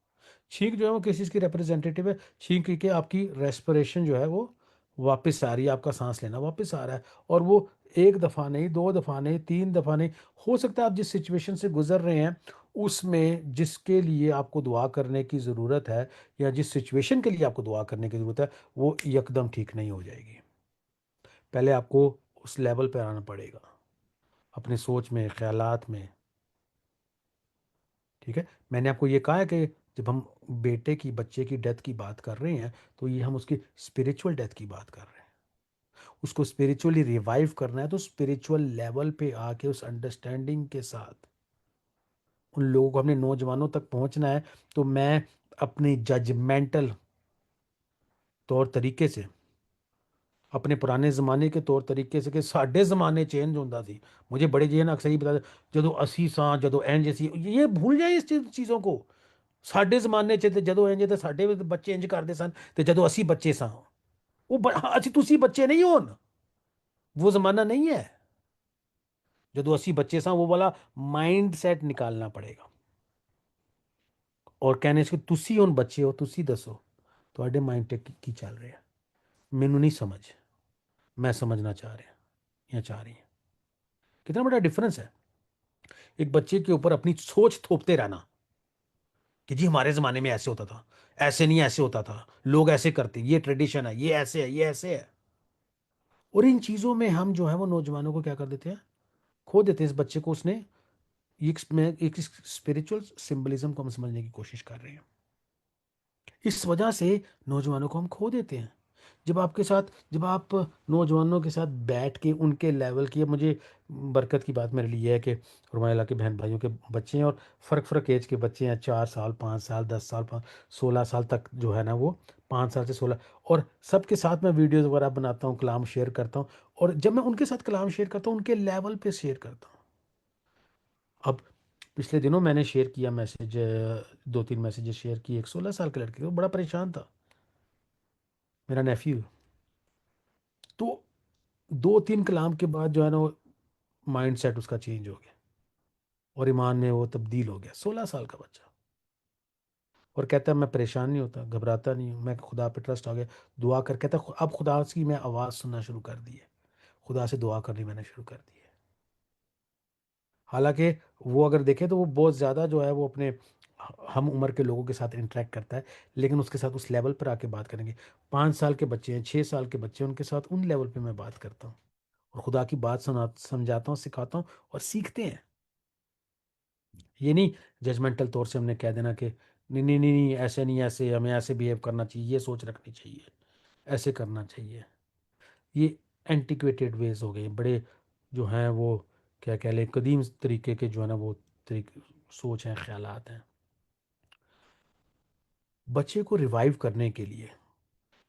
छींक जो है वो किस चीज़ की रिप्रेजेंटेटिव है? छींक के आपकी रेस्पिरेशन जो है वो वापस आ रही है, आपका सांस लेना वापस आ रहा है। और वो 1 दफ़ा नहीं, 2 दफ़ा नहीं, 3 दफ़ा नहीं, हो सकता है आप जिस सिचुएशन से गुजर रहे हैं उसमें जिसके लिए आपको दुआ करने की ज़रूरत है, या जिस सिचुएशन के लिए आपको दुआ करने की ज़रूरत है, वो एकदम ठीक नहीं हो जाएगी। पहले आपको उस लेवल पर आना पड़ेगा, अपने सोच में, ख्यालात में। ठीक है, मैंने आपको ये कहा है कि जब हम बेटे की, बच्चे की डेथ की बात कर रहे हैं तो ये हम उसकी स्पिरिचुअल डेथ की बात कर रहे हैं। उसको स्पिरिचुअली रिवाइव करना है तो स्पिरिचुअल लेवल पे आके उस अंडरस्टैंडिंग के साथ उन लोगों को, अपने नौजवानों तक पहुंचना है। तो मैं अपनी जजमेंटल तौर तरीके से, अपने पुराने ज़माने के तौर तरीके से, कि साढ़े ज़माने चेंज होता थी, मुझे बड़े जी ने अक्सर ही बता, जदों असी सां, जदों इंज सी, ये भूल जाए इस चीज़ों को। साढ़े ज़माने च ते जदों इंज ते साढ़े बच्चे इंज करते सन, ते जदों असी बच्चे सां, वो असी तुसी बच्चे नहीं होन, वो ज़माना नहीं है। जदों असी बच्चे सां, वो वाला माइंड सेट निकालना पड़ेगा, और कहने से तुसी हुण बच्चे हो, तुसी दसो ਤੁਹਾਡੇ माइंड ते की चल रहा है, मैनू नहीं समझ, मैं समझना चाह रहा या चाह रही है। कितना बड़ा डिफरेंस है एक बच्चे के ऊपर अपनी सोच थोपते रहना कि जी हमारे ज़माने में ऐसे होता था, ऐसे नहीं, ऐसे होता था, लोग ऐसे करते, ये ट्रेडिशन है, ये ऐसे है, ये ऐसे है। और इन चीज़ों में हम जो है वो नौजवानों को क्या कर देते हैं, खो देते हैं। इस बच्चे को उसने एक स्पिरिचुअल सिंबलिज्म को हम समझने की कोशिश कर रहे हैं, इस वजह से नौजवानों को हम खो देते हैं। जब आप नौजवानों के साथ बैठ के उनके लेवल की, अब मुझे बरकत की बात मेरे लिए ये है कि रुमाइला के बहन भाइयों के बच्चे हैं और फ़र्क एज के बच्चे हैं, 4 साल, 5 साल, 10 साल, 16 साल तक जो है ना, वो 5 साल से 16, और सबके साथ मैं वीडियोज़ वगैरह बनाता हूँ, कलाम शेयर करता हूँ, और जब मैं उनके साथ कलाम शेयर करता हूँ उनके लेवल पे शेयर करता हूँ। अब पिछले दिनों मैंने शेयर किया मैसेज, 2-3 मैसेजेस शेयर किए, एक 16 साल के लड़के को, बड़ा परेशान था, मेरा नेफ्यू। तो 2-3 कलाम के बाद जो है ना, वो माइंड सेट उसका चेंज हो गया और ईमान में वो तब्दील हो गया। 16 साल का बच्चा, और कहता है मैं परेशान नहीं होता, घबराता नहीं हूँ, मैं खुदा पे ट्रस्ट आ गया, दुआ कर, कहता है अब खुदा की मैं आवाज़ सुनना शुरू कर दी है, खुदा से दुआ करनी मैंने शुरू कर दी है। हालांकि वो अगर देखें तो वो बहुत ज़्यादा जो है वो अपने हम उम्र के लोगों के साथ इंटरेक्ट करता है, लेकिन उसके साथ उस लेवल पर आके बात करेंगे। 5 साल के बच्चे हैं, 6 साल के बच्चे हैं, उनके साथ उन लेवल पे मैं बात करता हूँ और खुदा की बात समझाता हूँ, सिखाता हूँ, और सीखते हैं। ये नहीं जजमेंटल तौर से हमने कह देना कि नहीं नहीं नहीं नहीं, ऐसे नहीं, ऐसे हमें ऐसे बिहेव करना चाहिए, ये सोच रखनी चाहिए, ऐसे करना चाहिए। ये एंटिक्वेटेड वेज हो गए, बड़े जो हैं वो क्या कह लें, कदीम तरीके के जो है ना वो तरीके, सोच हैं, ख्यालात हैं। बच्चे को रिवाइव करने के लिए,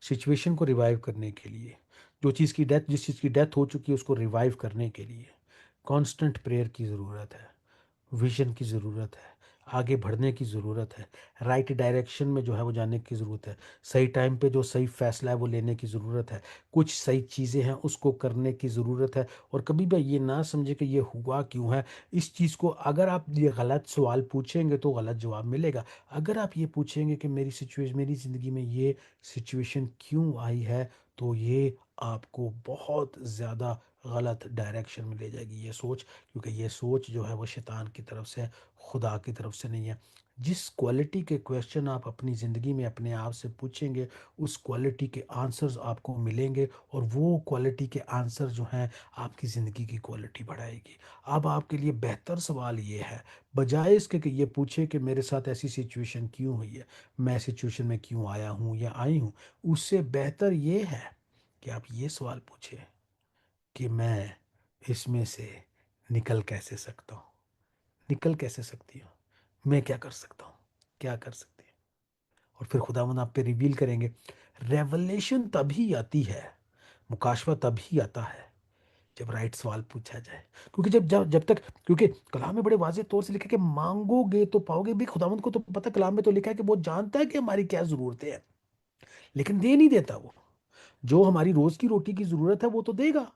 सिचुएशन को रिवाइव करने के लिए, जिस चीज़ की डेथ हो चुकी है उसको रिवाइव करने के लिए कांस्टेंट प्रेयर की ज़रूरत है, विजन की ज़रूरत है, आगे बढ़ने की ज़रूरत है, राइट डायरेक्शन में जो है वो जाने की ज़रूरत है, सही टाइम पे जो सही फैसला है वो लेने की ज़रूरत है, कुछ सही चीज़ें हैं उसको करने की ज़रूरत है। और कभी भी ये ना समझे कि ये हुआ क्यों है। इस चीज़ को अगर आप ये गलत सवाल पूछेंगे तो गलत जवाब मिलेगा। अगर आप ये पूछेंगे कि मेरी ज़िंदगी में ये सिचुएशन क्यों आई है, तो ये आपको बहुत ज़्यादा गलत डायरेक्शन में ले जाएगी ये सोच, क्योंकि ये सोच जो है वो शैतान की तरफ से, खुदा की तरफ से नहीं है। जिस क्वालिटी के क्वेश्चन आप अपनी ज़िंदगी में अपने आप से पूछेंगे, उस क्वालिटी के आंसर्स आपको मिलेंगे, और वो क्वालिटी के आंसर जो हैं आपकी ज़िंदगी की क्वालिटी बढ़ाएगी। अब आपके लिए बेहतर सवाल ये है, बजाय इसके कि ये पूछे कि मेरे साथ ऐसी सिचुएशन क्यों हुई है, मैं सिचुएशन में क्यों आया हूँ या आई हूँ, उससे बेहतर ये है कि आप ये सवाल पूछें कि मैं इसमें से निकल कैसे सकता हूँ, निकल कैसे सकती हूँ, मैं क्या कर सकता हूँ, क्या कर सकती है। और फिर खुदावंद आप पे रिवील करेंगे। रेवलेशन तभी आती है, मुकाशवा तभी आता है जब राइट सवाल पूछा जाए। क्योंकि जब तक, क्योंकि कलाम में बड़े वाज़ेह तौर से लिखा है कि मांगोगे तो पाओगे। भी खुदावंद को तो पता, कलाम में तो लिखा है कि वो जानता है कि हमारी क्या ज़रूरतें हैं, लेकिन दे नहीं देता। वो जो हमारी रोज़ की रोटी की ज़रूरत है वो तो देगा।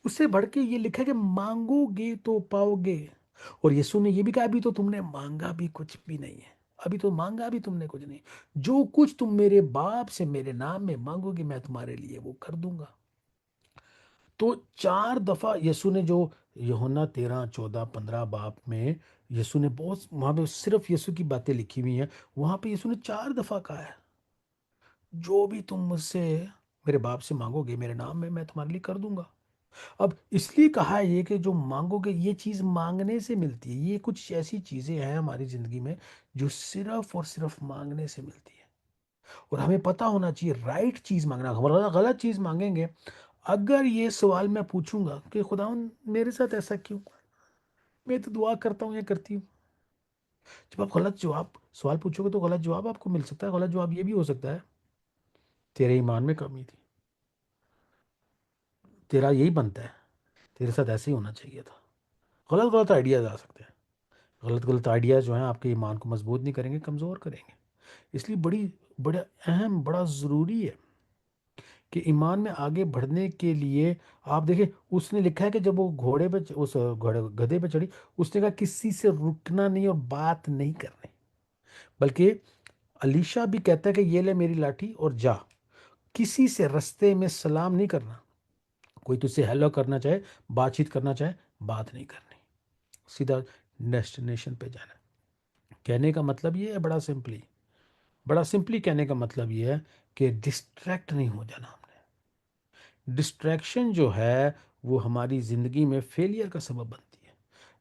उससे बढ़ के ये लिखा है कि मांगोगे तो पाओगे। और यीशु ने ये भी कहा, अभी तो तुमने मांगा भी कुछ भी नहीं है, अभी तो मांगा भी तुमने कुछ नहीं, जो कुछ तुम मेरे बाप से मेरे नाम में मांगोगे मैं तुम्हारे लिए वो कर दूंगा। तो 4 दफा यीशु ने, जो यूहन्ना 13, 14, 15 बाप में यीशु ने बहुत, वहां पे सिर्फ यीशु की बातें लिखी हुई हैं, वहां पे यीशु ने 4 दफा कहा है, जो भी तुम मुझसे मेरे बाप से मांगोगे मेरे नाम में मैं तुम्हारे लिए कर दूंगा। अब इसलिए कहा है ये कि जो मांगोगे, ये चीज़ मांगने से मिलती है। ये कुछ ऐसी चीज़ें हैं हमारी ज़िंदगी में जो सिर्फ और सिर्फ मांगने से मिलती है। और हमें पता होना चाहिए राइट चीज़ मांगना, गलत गलत चीज़ मांगेंगे। अगर ये सवाल मैं पूछूंगा कि खुदावन मेरे साथ ऐसा क्यों, मैं तो दुआ करता हूँ या करती हूँ, जब आप गलत जवाब सवाल पूछोगे तो गलत जवाब आपको मिल सकता है। गलत जवाब ये भी हो सकता है, तेरे ईमान में कमी थी, तेरा यही बनता है, तेरे साथ ऐसे ही होना चाहिए था। गलत गलत आइडियाज आ सकते हैं। गलत गलत आइडियाज़ जो हैं आपके ईमान को मजबूत नहीं करेंगे, कमज़ोर करेंगे। इसलिए बड़ा अहम, बड़ा ज़रूरी है कि ईमान में आगे बढ़ने के लिए, आप देखें उसने लिखा है कि जब वो घोड़े पे, उस घोड़े गधे पे चढ़ी, उसने कहा किसी से रुकना नहीं और बात नहीं करनी। बल्कि अलीशा भी कहता है कि ये ले मेरी लाठी और जा, किसी से रास्ते में सलाम नहीं करना, कोई तुझसे हेलो करना चाहे, बातचीत करना चाहे, बात नहीं करनी, सीधा डेस्टिनेशन पे जाना। कहने का मतलब ये है, बड़ा सिंपली कहने का मतलब ये है कि डिस्ट्रैक्ट नहीं हो जाना हमने। डिस्ट्रैक्शन जो है वो हमारी ज़िंदगी में फेलियर का सबब बनती है।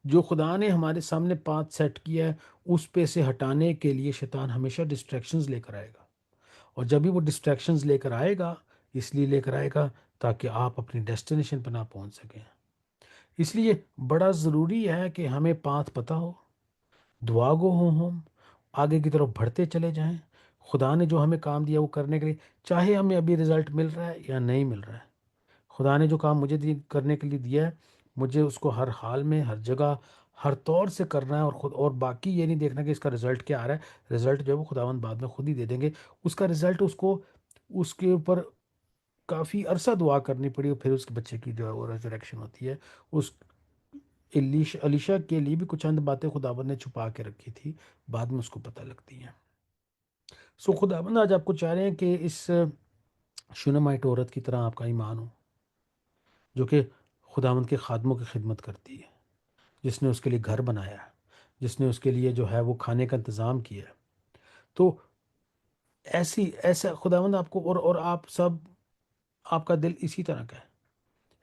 जो खुदा ने हमारे सामने पाथ सेट किया है उस पे से हटाने के लिए शैतान हमेशा डिस्ट्रैक्शंस लेकर आएगा। और जब भी वो डिस्ट्रैक्शंस लेकर आएगा, इसलिए लेकर आएगा ताकि आप अपनी डेस्टिनेशन पर ना पहुंच सकें। इसलिए बड़ा ज़रूरी है कि हमें पाथ पता हो, दुआ गो हो, हम आगे की तरफ बढ़ते चले जाएं। खुदा ने जो हमें काम दिया वो करने के लिए, चाहे हमें अभी रिजल्ट मिल रहा है या नहीं मिल रहा है, खुदा ने जो काम मुझे करने के लिए दिया है, मुझे उसको हर हाल में, हर जगह, हर तौर से करना है। और खुद, और बाकी ये नहीं देखना कि इसका रिजल्ट क्या आ रहा है। रिजल्ट जो है वो खुदावंद बाद में खुद ही दे देंगे। उसका रिजल्ट उसको, उसके ऊपर काफ़ी अरसा दुआ करनी पड़ी और फिर उसके बच्चे की जो है वो रेजरेक्शन होती है। उस अलीशा के लिए भी कुछ चंद बातें खुदावंद ने छुपा के रखी थी, बाद में उसको पता लगती हैं। सो खुदावंद आज आपको चाह रहे हैं कि इस शुनामाइट औरत की तरह आपका ईमान हो, जो कि खुदावंद के खादमों की खिदमत करती है, जिसने उसके लिए घर बनाया है, जिसने उसके लिए जो है वो खाने का इंतज़ाम किया है। तो ऐसा खुदावंद आपको, और आप सब, आपका दिल इसी तरह का है,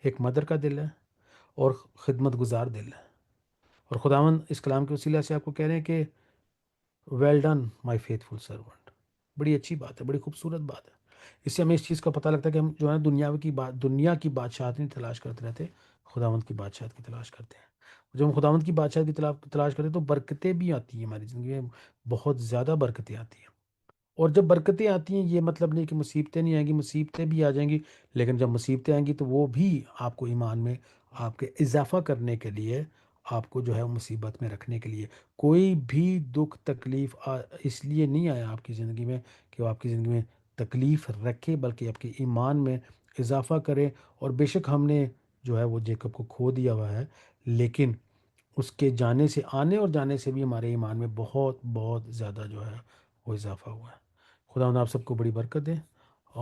एक मदर का दिल है और खिदमत गुजार दिल है। और खुदावंद इस कलाम के वसीला से आपको कह रहे हैं कि well done my faithful servant. बड़ी अच्छी बात है, बड़ी खूबसूरत बात है। इससे हमें इस चीज़ का पता लगता है कि हम जो है दुनिया की बादशाहत नहीं तलाश करते रहते, खुदावंद की बादशाहत की तलाश करते हैं। जब हम खुदावंद की बादशाहत की तलाश करते हैं तो बरकतें भी आती हैं हमारी ज़िंदगी में, बहुत ज़्यादा बरकतें आती हैं। और जब बरकतें आती हैं, ये मतलब नहीं कि मुसीबतें नहीं आएंगी, मुसीबतें भी आ जाएंगी। लेकिन जब मुसीबतें आएंगी तो वो भी आपको ईमान में आपके इजाफा करने के लिए, आपको जो है वो मुसीबत में रखने के लिए। कोई भी दुख तकलीफ इसलिए नहीं आया आपकी ज़िंदगी में कि वो आपकी ज़िंदगी में तकलीफ रखे, बल्कि आपके ईमान में इजाफा करे। और बेशक हमने जो है वो जेकब को खो दिया हुआ है, लेकिन उसके जाने से, आने और जाने से भी हमारे ईमान में बहुत बहुत ज़्यादा जो है वो इजाफा हुआ है। खुदा आप सबको बड़ी बरकत दे।